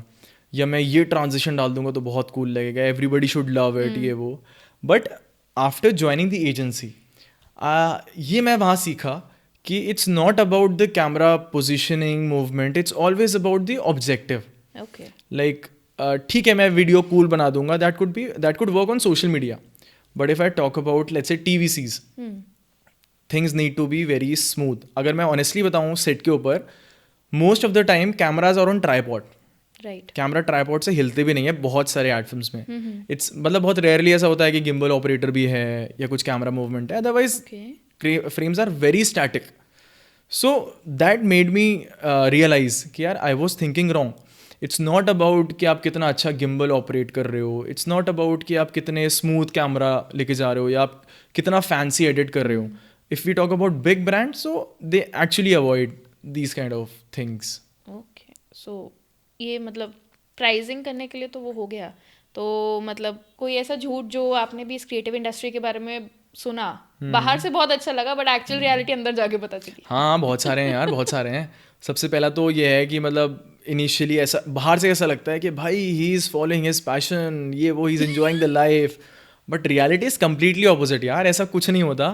या मैं ये ट्रांजिशन डाल दूंगा तो बहुत कूल लगेगा, एवरीबडी शुड लव इट, ये वो. But after joining the agency ये मैं वहाँ सीखा कि it's not about the camera positioning movement, it's always about the objective. Okay. Like ठीक है मैं वीडियो कूल बना दूंगा, that could work on social media, but if I talk about let's say TVCs, things need to be very smooth. अगर मैं honestly बताऊँ set के ऊपर most of the time cameras are on tripod. Right. Camera tripod से हिलते भी नहीं है बहुत सारे एड फिल्म्स में. इट्स मतलब बहुत रेयरली ऐसा होता है कि गिम्बल ऑपरेटर भी है या कुछ कैमरा मूवमेंट है, otherwise frames are very static. So that made me realize कि यार I was thinking wrong. It's not about कि आप कितना अच्छा gimbal operate कर रहे हो. It's not about कि आप कितने smooth कैमरा लेके जा रहे हो या आप कितना fancy edit कर रहे हो. If we talk about big brands, so they actually avoid these kind of things. Okay. So ये मतलब प्राइसिंग करने के लिए तो वो हो गया. तो मतलब कोई ऐसा झूठ जो आपने भी इस क्रिएटिव इंडस्ट्री के बारे में सुना, बाहर से बहुत अच्छा लगा बट एक्चुअल रियलिटी अंदर जाके पता चली? हाँ बहुत सारे हैं यार, बहुत सारे हैं. सबसे पहला तो ये है कि मतलब इनिशियली ऐसा बाहर से ऐसा लगता है कि भाई he is following his passion, ये वो, he is enjoying the life, but reality is completely opposite यार. ऐसा कुछ नहीं होता.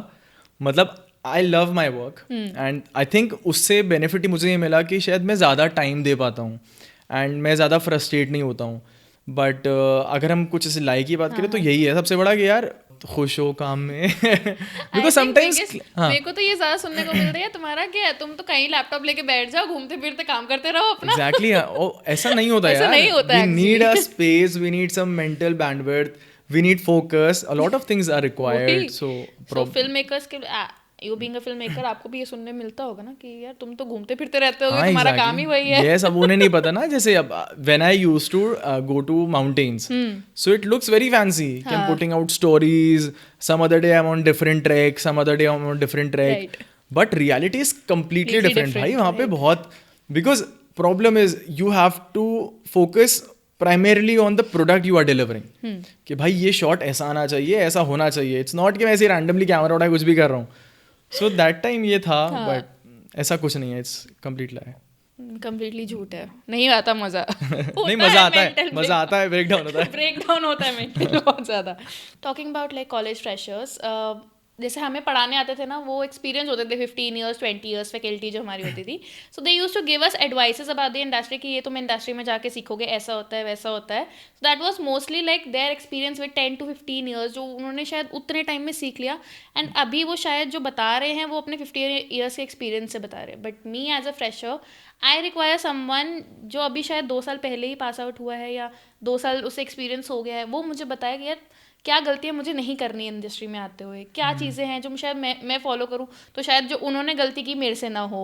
मतलब I love my work and I think उससे बेनिफिट ही मुझे ये मिला कि शायद मैं ज़्यादा टाइम दे पाता हूँ एंड मैं ज़्यादा फ्रस्ट्रेट नहीं होता हूँ. बट अगर हम कुछ ऐसे लाइक की बात करें तो यही है सबसे बड़ा कि यार खुश हो काम में. बिकॉज समटाइम्स मेरे को तो ये ज्यादा सुनने को मिल रहा है, तुम्हारा क्या है, तुम तो कहीं लैपटॉप लेके बैठ जाओ, घूमते फिरते काम करते रहो अपना. एग्जैक्टली. ऐसा नहीं होता यार. ऐसा नहीं होता. We need a space, we need some mental bandwidth, we need focus, a lot of things are required. So film makers के you being a film maker आपको भी ये सुनने मिलता होगा ना कि यार तुम तो घूमते फिरते रहते हो, तुम्हारा काम ही वही है. यस, अब उन्हें नहीं पता ना. जैसे अब when I used to go to mountains, so it looks very fancy कि I am putting out stories, some other day I am on different track, some other day I am on different track, but reality is completely different भाई. वहाँ पे बहुत, because problem is you have to focus primarily on the product you are delivering कि भाई ये shot ऐसा आना चाहिए, ऐसा होना चाहिए. इट्स नॉट कि मैं ऐसे रैंडमली कैमरा उठा कुछ भी कर रहा हूँ. सो दैट टाइम ये था, बट ऐसा कुछ नहीं है. It's complete lie. कंप्लीटली झूठ है, नहीं आता मजा. नहीं, मजा आता है, मजा आता है. ब्रेक डाउन होता है. ब्रेक डाउन होता है मेंटल बहुत ज़्यादा. Talking about like college freshers, जैसे हमें पढ़ाने आते थे ना, वो एक्सपीरियंस होते थे 15 ईयर्स 20 ईयर्स फैकल्टी जो हमारी होती थी. So they use to give us advices about the industry कि ये तुम इंडस्ट्री में जाके सीखोगे, ऐसा होता है वैसा होता है. So that was mostly like their experience with 10 to 15 years, जो उन्होंने शायद उतने टाइम में सीख लिया. एंड अभी वो शायद जो बता रहे हैं वो अपने 15 ईयर्स के एक्सपीरियंस से बता रहे हैं. But me as a fresher I require someone जो अभी शायद 2 साल पहले ही पास आउट हुआ है या 2 साल उसे एक्सपीरियंस हो गया है, वो मुझे बताया कि यार क्या गलतियाँ मुझे नहीं करनी है इंडस्ट्री में आते हुए, क्या चीज़ें हैं जो शायद मैं फॉलो करूँ तो शायद जो उन्होंने गलती की मेरे से ना हो.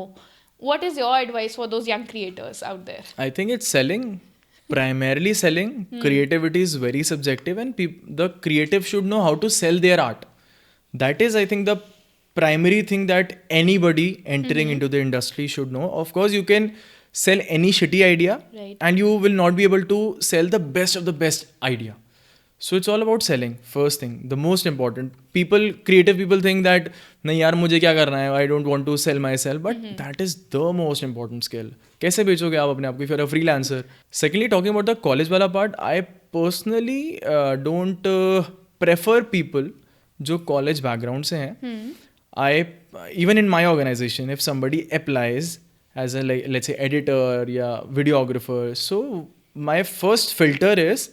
What is your advice for those young creators out there? I think it's selling, primarily selling. Creativity is very subjective, and the creative should know how to sell their art. That is, I think, the primary thing that anybody entering into the industry should know. Of course, you can sell any shitty idea, Right. and you will not be able to sell the best of the best idea. So it's all about selling. First thing, the most important. Creative people think that नहीं यार मुझे क्या करना है, I don't want to sell myself, but that is the most important skill. कैसे बेचोगे आप अपने आप को if you're a freelancer? Secondly, talking about the college वाला part, I personally don't prefer people जो college background से हैं. Even in my organization, if somebody applies as a let's say editor या videographer, so my first filter is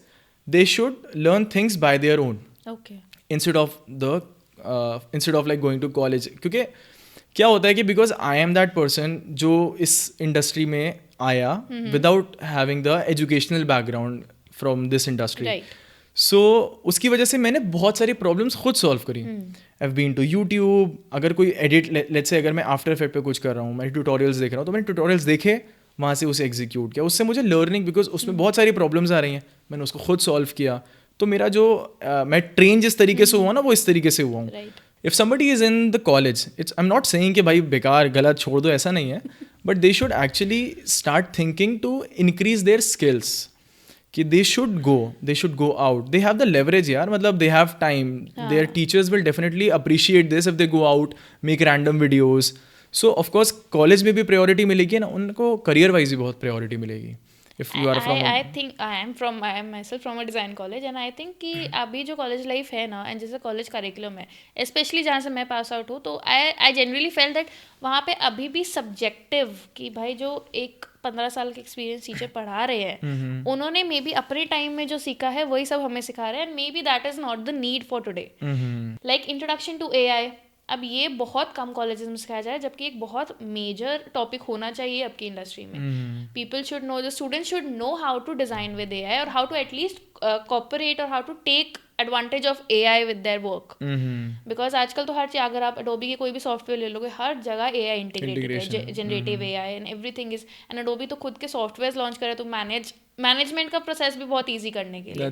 they should learn things by their own Okay. instead of like going to college. क्योंकि क्या होता है कि because I am that person जो इस industry में आया without having the educational background from this industry. Right. So उसकी वजह से मैंने बहुत सारी problems खुद solve करी. I've been to YouTube. अगर कोई edit let's say अगर मैं After Effects पे कुछ कर रहा हूँ, मैं tutorials देख रहा हूँ, तो मैंने tutorials देखे, वहाँ से उसे एग्जीक्यूट किया. उससे मुझे लर्निंग, बिकॉज उसमें बहुत सारी प्रॉब्लम्स आ रही हैं, मैंने उसको खुद सॉल्व किया. तो मेरा जो मैं ट्रेन जिस तरीके से हुआ ना, वो इस तरीके से हुआ हूँ. If somebody is in the college, it's I am not saying कि भाई बेकार गलत छोड़ दो, ऐसा नहीं है, but they should actually start thinking to increase their skills. कि they should go out. They have the leverage यार, मतलब they have time. Their teachers will definitely appreciate this if they go out, make random videos. So of course college में भी priority मिलेगी ना, उनको career wise भी बहुत प्रायोरिटी मिलेगी. If you are from I am myself from a design college, and I think कि अभी जो कॉलेज लाइफ है ना, एंड जैसे कॉलेज करिकुलम है, स्पेशली जहाँ से मैं पास आउट हूँ, तो आई जनरली फेल दैट वहाँ पे अभी भी सब्जेक्टिव कि भाई जो एक 15 साल के एक्सपीरियंस टीचर पढ़ा रहे हैं, उन्होंने मे बी अपने टाइम में जो सीखा है वही सब हमें सिखा रहे हैं, and maybe that is not the need for today. Like introduction to AI, अब ये बहुत कम कॉलेजेस में सिखाया जाए, जबकि एक बहुत मेजर टॉपिक होना चाहिए आपकी इंडस्ट्री में. People should know, the students should know how to design with AI, और हाउ टू एटलीस्ट कॉपरेट, और how to take advantage of AI with their work. Because आजकल तो हर चीज, अगर आप एडोबी के कोई भी सॉफ्टवेयर ले लोगे, हर जगह AI इंटीग्रेटेड है, generative AI and everything is. And Adobe तो खुद के सॉफ्टवेयर लॉन्च करे तो मैनेजमेंट का प्रोसेस भी बहुत ईजी करने के लिए.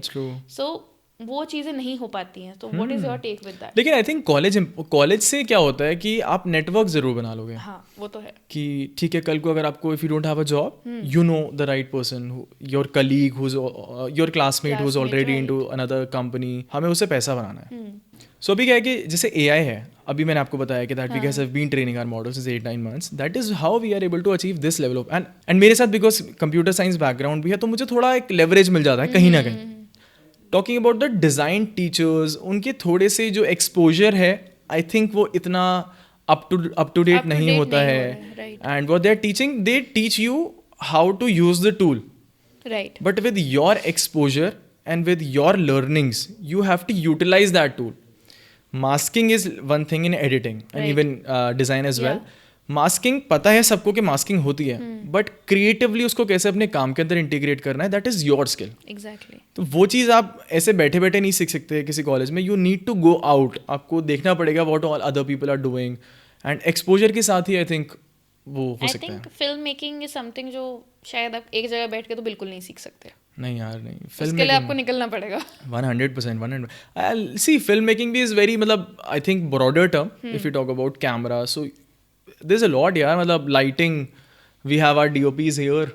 सो वो चीज़ें नहीं हो पाती हैं. तो what is your take with that? लेकिन आई थिंक कॉलेज से क्या होता है कि आप नेटवर्क जरूर बना लोगे. हाँ, वो तो है कि ठीक है, कल को अगर आपको if you don't have a job, you know the right person, your colleague who's your classmate who's already into another company, हमें उससे पैसा बनाना है. सो अभी क्या है कि जैसे AI है, अभी मैंने आपको बताया कि that we guys have been training our models since 8-9 months. That is how we are able to achieve this level of, and मेरे साथ बिकॉज कंप्यूटर साइंस बैकग्राउंड भी है, तो मुझे थोड़ा एक लेवरेज मिल जाता है कहीं ना कहीं. Talking about the design teachers, उनके थोड़े से जो एक्सपोजर है, आई थिंक वो इतना अप टू डेट नहीं होता है. And what they are teaching, they teach you how to use the tool, right, but with your exposure and with your learnings you have to utilize that tool. Masking is one thing in editing and even design as well. Masking पता है सबको कि masking होती है, but creatively उसको कैसे अपने काम के अंदर इंटीग्रेट करना है, that is your skill. Exactly. तो वो चीज़ आप ऐसे बैठे बैठे नहीं सीख सकते किसी कॉलेज में. You need to go out, आपको देखना पड़ेगा what all other people are doing, and exposure के साथ ही आई थिंक वो हो सकता है. I think film making is something जो शायद आप एक जगह बैठ के तो बिल्कुल नहीं सीख सकते. नहीं यार, नहीं. फिल्म के लिए आपको निकलना पड़ेगा. 100%. See, filmmaking भी is very, मतलब I think broader term if you talk about camera. So there's a lot यार, मतलब lighting, we have our DOPs here.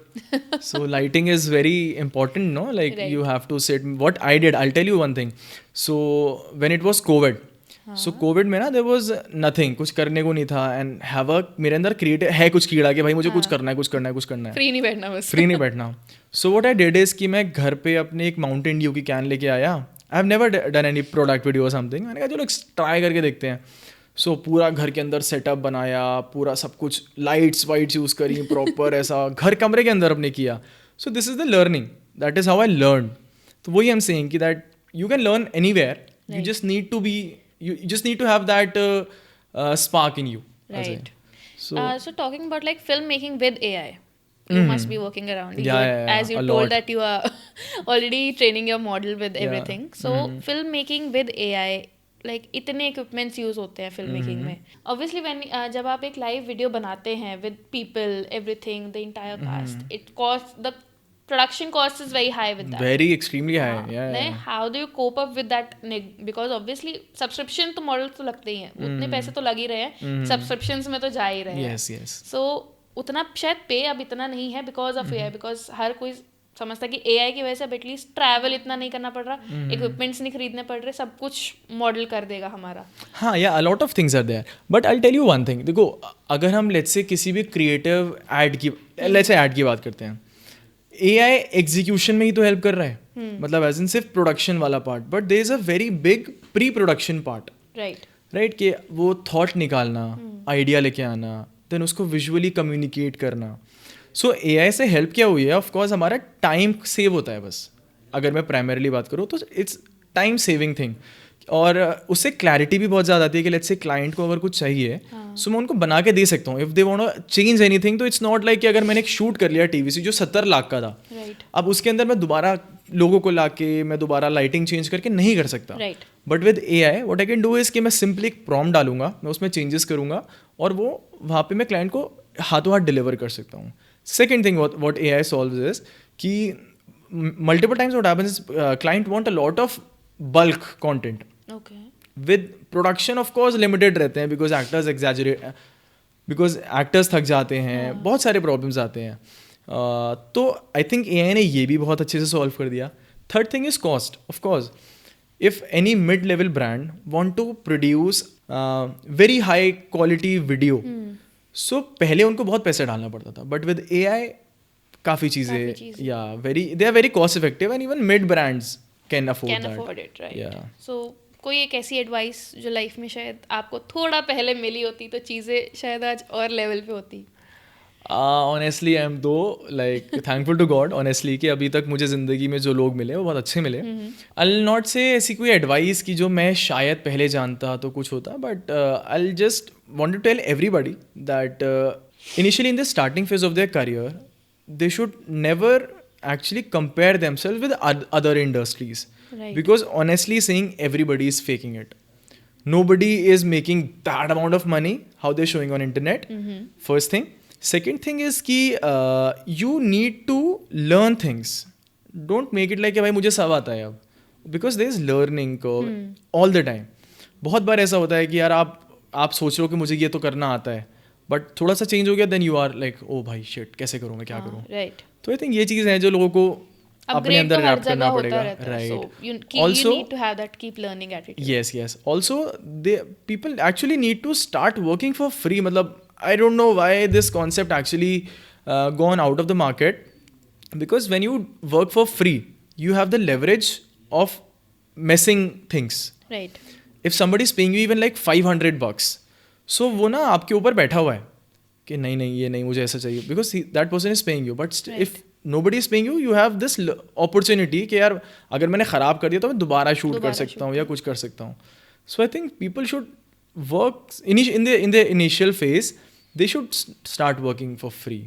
So lighting is very important, no? Like Right. you have to sit. What I did, I'll tell you one thing. So when it was COVID, so COVID में ना there was nothing, कुछ करने को नहीं था, and have a मेरे अंदर creative है कुछ कीड़ा कि भाई मुझे कुछ करना है, कुछ करना है, कुछ करना है. फ्री नहीं बैठना बस. फ्री नहीं बैठना. So what I did is कि मैं घर पे अपने एक माउंटेन ड्यू की कैन लेके आया. I have never done any product video something. मैंने कहा चलो ट्राई करके देखते हैं. सो पूरा घर के अंदर सेटअप बनाया, पूरा सब कुछ लाइट्स वाइट्स यूज़ करी प्रॉपर ऐसा घर कमरे के अंदर अपने किया. So this is the learning, that is how I learn. तो वही आई एम सेइंग कि that you can learn anywhere, you just need to be, you just need to have that spark in you. Right. So So talking about like filmmaking with AI, you must be working around. Yeah, As you a told lot. that you are already training your model with everything. So filmmaking with AI, like इतने equipments use होते हैं filmmaking में. Obviously when जब आप एक live video बनाते हैं with people, everything, the entire cast, it costs, the production cost is very high with that. very extremely high. Yeah. नहीं, how do you cope up with that? Because obviously subscription तो model तो लगते ही हैं, उतने पैसे तो लग ही रहे हैं, subscriptions में तो जा ही रहे हैं. Yes, yes. So उतना शायद पे अब इतना नहीं है because of AI, because हर कोई समझता है कि AI की वजह से अब एटलीस्ट ट्रैवल इतना नहीं करना पड़ रहा, इक्विपमेंट्स नहीं खरीदने पड़ रहे, सब कुछ मॉडल कर देगा हमारा. हाँ, या a lot of things are there. But I'll tell you one thing. देखो, अगर हम let's say किसी भी creative ad की, let's say ad की बात करते हैं, AI एग्जीक्यूशन में ही तो हेल्प कर रहा है. मतलब एज इन सिर्फ प्रोडक्शन वाला part, but there is a very big pre production part. Right कि वो थॉट निकालना, आइडिया लेके आना, देन उसको विजुअली कम्युनिकेट करना. सो AI से हेल्प क्या हुई है? ऑफ कोर्स हमारा टाइम सेव होता है. बस अगर मैं प्राइमरीली बात करूँ तो इट्स टाइम सेविंग थिंग. और उससे क्लैरिटी भी बहुत ज़्यादा आती है कि लेट्स से क्लाइंट को अगर कुछ चाहिए सो मैं उनको बना के दे सकता हूँ. If they want to change anything, तो इट्स नॉट लाइक कि अगर मैंने एक शूट कर लिया TVC जो 70 लाख का था, अब उसके अंदर मैं दोबारा लोगों को ला के मैं दोबारा लाइटिंग चेंज करके नहीं कर सकता. But with AI what I can do is कि मैं सिंपली एक प्रॉम्प्ट डालूंगा, मैं उसमें चेंजेस करूंगा और वो वहाँ पे मैं क्लाइंट को हाथों हाथ डिलीवर कर सकता हूँ. Second thing what AI solves is कि multiple times what happens is client want a lot of bulk content. With production of course limited रहते हैं because actors exaggerate, because actors थक जाते हैं, बहुत सारे प्रॉब्लम्स आते हैं. तो आई थिंक AI ने ये भी बहुत अच्छे से सॉल्व कर दिया. Third thing is cost. Of course if any mid level brand want to produce very high quality video, so पहले उनको बहुत पैसे डालना पड़ता था. बट विद AI काफ़ी चीज़ें या very they are very cost effective and even mid brands can afford it. So कोई एक ऐसी एडवाइस जो लाइफ में शायद आपको थोड़ा पहले मिली होती तो चीज़ें शायद आज और लेवल पे होती? Honestly I am though like thankful to God honestly कि अभी तक मुझे ज़िंदगी में जो लोग मिले वो बहुत अच्छे मिले. आई विल नॉट से ऐसी कोई एडवाइस की जो मैं शायद पहले जानता तो कुछ होता, but I will just want to tell everybody that initially in the starting phase of their career they should never actually compare themselves with other industries. Because honestly saying, everybody is faking it. Nobody is making that amount of money how they're showing on internet. First thing. Second thing is कि you need to learn things. Don't make it like कि भाई मुझे सब आता है अब. Because there is learning curve all the time. बहुत बार ऐसा होता है कि यार आप सोच रहे हो कि मुझे ये तो करना आता है, बट थोड़ा सा चेंज हो गया, then you are like oh भाई शिट कैसे करूँ मैं, क्या करूँ. राइट. तो आई थिंक ये चीज़ है जो लोगों को अपने अंदर अडॉप्ट करना पड़ेगा. Right. Also need to have that keep learning attitude. Yes. Also they people actually need to start working for free. मतलब I don't know why this concept actually gone out of the market, because when you work for free you have the leverage of messing things. Right. If somebody is paying you even like $500, so वो ना आपके ऊपर बैठा हुआ है कि नहीं नहीं ये नहीं मुझे ऐसा चाहिए, because that person is paying you. But if nobody is paying you, you have this opportunity कि यार अगर मैंने ख़राब कर दिया तो मैं दोबारा शूट कर सकता हूँ या कुछ कर सकता हूँ. So I think people should work in the initial phase. They should start working for free.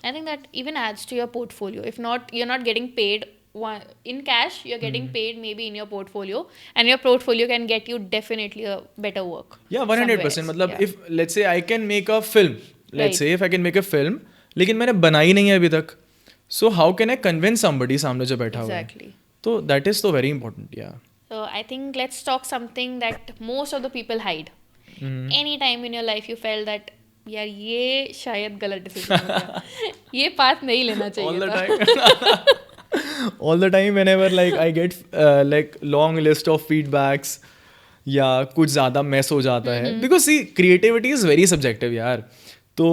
I think that even adds to your portfolio. If not, you're not getting paid in cash, you're getting paid maybe in your portfolio, and your portfolio can get you definitely a better work. Yeah, 100%. मतलब if let's say I can make a film, let's say if I can make a film, लेकिन मैंने बनाई नहीं है अभी तक, so how can I convince somebody सामने जो बैठा हुआ है? Exactly. तो that is so very important. Yeah. So I think let's talk something that most of the people hide. Any time in your life you felt that यार ये शायद गलत डिसीजन हो गया, ये पाथ नहीं लेना all चाहिए the था. time all the time whenever like I get like long list of feedbacks या कुछ ज़्यादा mess हो जाता है, because see creativity is very subjective यार, तो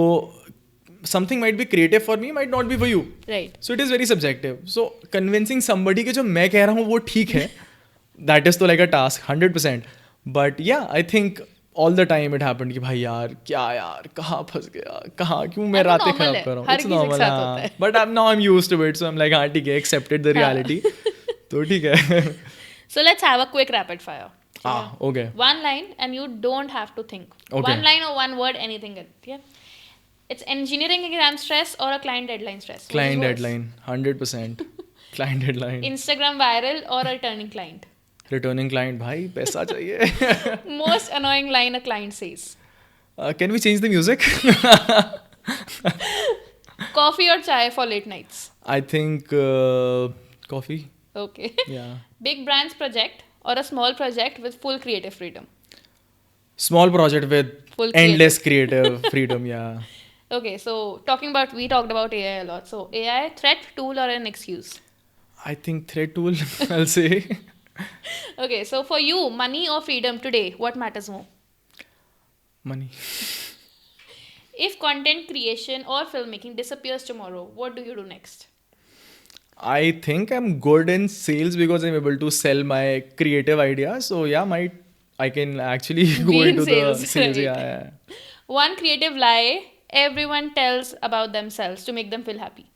something might be creative for me, might not be for you. Right. So it is very subjective. So convincing somebody कि जो मैं कह रहा हूँ वो ठीक है, that is तो like a task 100%. But yeah, I think all the time it happened कि भाई यार क्या यार कहाँ फंस गया, कहाँ क्यों मैं अब वो रातें normal खराब है, कर रहा हूँ. हर It's किसी के normal, साथ हाँ. होता है. But now I'm used to it, so I'm like हाँ ठीक है, accepted the reality. तो ठीक है. So let's have a quick rapid fire. Okay. One line and you don't have to think. Okay. One line or one word, anything good. Yeah. It's engineering exam stress or a client deadline stress. What is Client worse? deadline, 100%. Client deadline. Instagram viral or a returning client. Returning client, भाई पैसा चाहिए. Most annoying line a client says. Can we change the music? Coffee or chai for late nights. I think coffee. Okay. Yeah. Big brands project or a small project with full creative freedom. Small project with Full endless creative freedom. Yeah. Okay, so we talked about AI a lot. So AI, threat, tool or an excuse? I think thread tool, I'll say. Okay, so for you, money or freedom today, what matters more? Money. If content creation or filmmaking disappears tomorrow, what do you do next? I think I'm good in sales because I'm able to sell my creative ideas. So yeah, I can actually go Be in into sales, the sales. right. Yeah. One creative lie everyone tells about themselves to make them feel happy.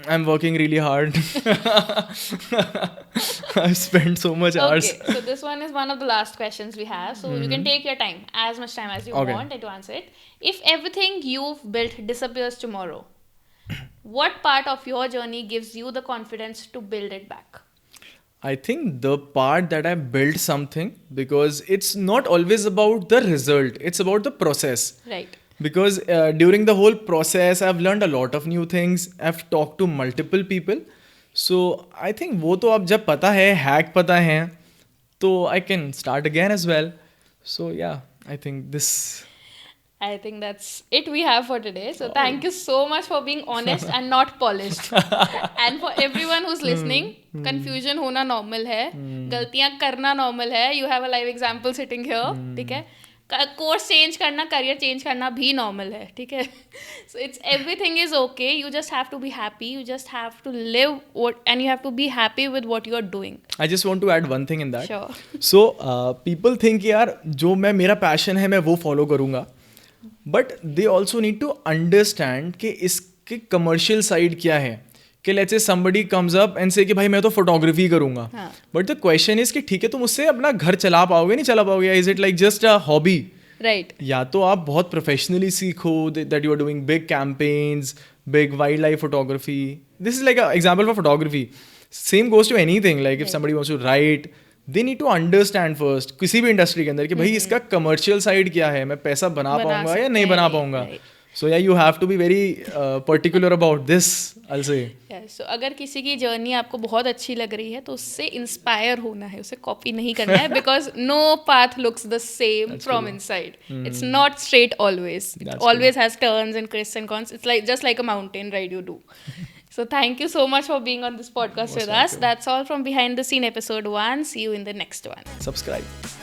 I'm working really hard. I've spent so much hours. Okay, so this one is one of the last questions we have. So you can take your time, as much time as you Okay. want to answer it. If everything you've built disappears tomorrow, what part of your journey gives you the confidence to build it back? I think the part that I built something, because it's not always about the result, it's about the process. Right. Because during the whole process, I've learned a lot of new things. I've talked to multiple people. So I think वो तो अब जब पता है, hack पता है, तो I can start again as well. So yeah, I think this. I think that's it we have for today. So thank you so much for being honest and not polished. And for everyone who's listening, confusion होना normal है, गलतियाँ करना normal है. You have a live example sitting here, ठीक है? Course change करना, career change करना भी नॉर्मल है, ठीक है? So it's everything is okay. You just have to be happy, you just have to live what and you have to be happy with what you are doing. I just want to add one thing in that. Sure. So people think यार जो मैं मेरा passion है मैं वो follow करूँगा, but they also need to understand कि इसकी कमर्शियल साइड क्या है. कि let's say somebody comes up and say कि भाई मैं तो फोटोग्राफी करूँगा, बट द क्वेश्चन इज कि ठीक है तुम उससे अपना घर चला पाओगे नहीं चला पाओगे, is it like just a hobby? Right. या तो आप बहुत प्रोफेशनली सीखो that you are doing big campaigns, big wildlife photography. This is like a example for photography. Same goes to anything. Like if somebody wants to write, they need to understand first किसी भी industry के अंदर कि भाई इसका commercial side क्या है, मैं पैसा बना पाऊंगा या नहीं बना पाऊंगा. So yeah you have to be very particular about this, I say. So अगर किसी की जर्नी आपको बहुत अच्छी लग रही है तो उससे इंस्पायर होना है, उसे कॉपी नहीं करना है. Because no path looks the same from inside. It's not straight always. It always has turns and twists and cons. It's like just like a mountain ride you do. So thank you so much for being on this podcast with us. That's all from Behind the Scene episode 1. See you in the next one. Subscribe.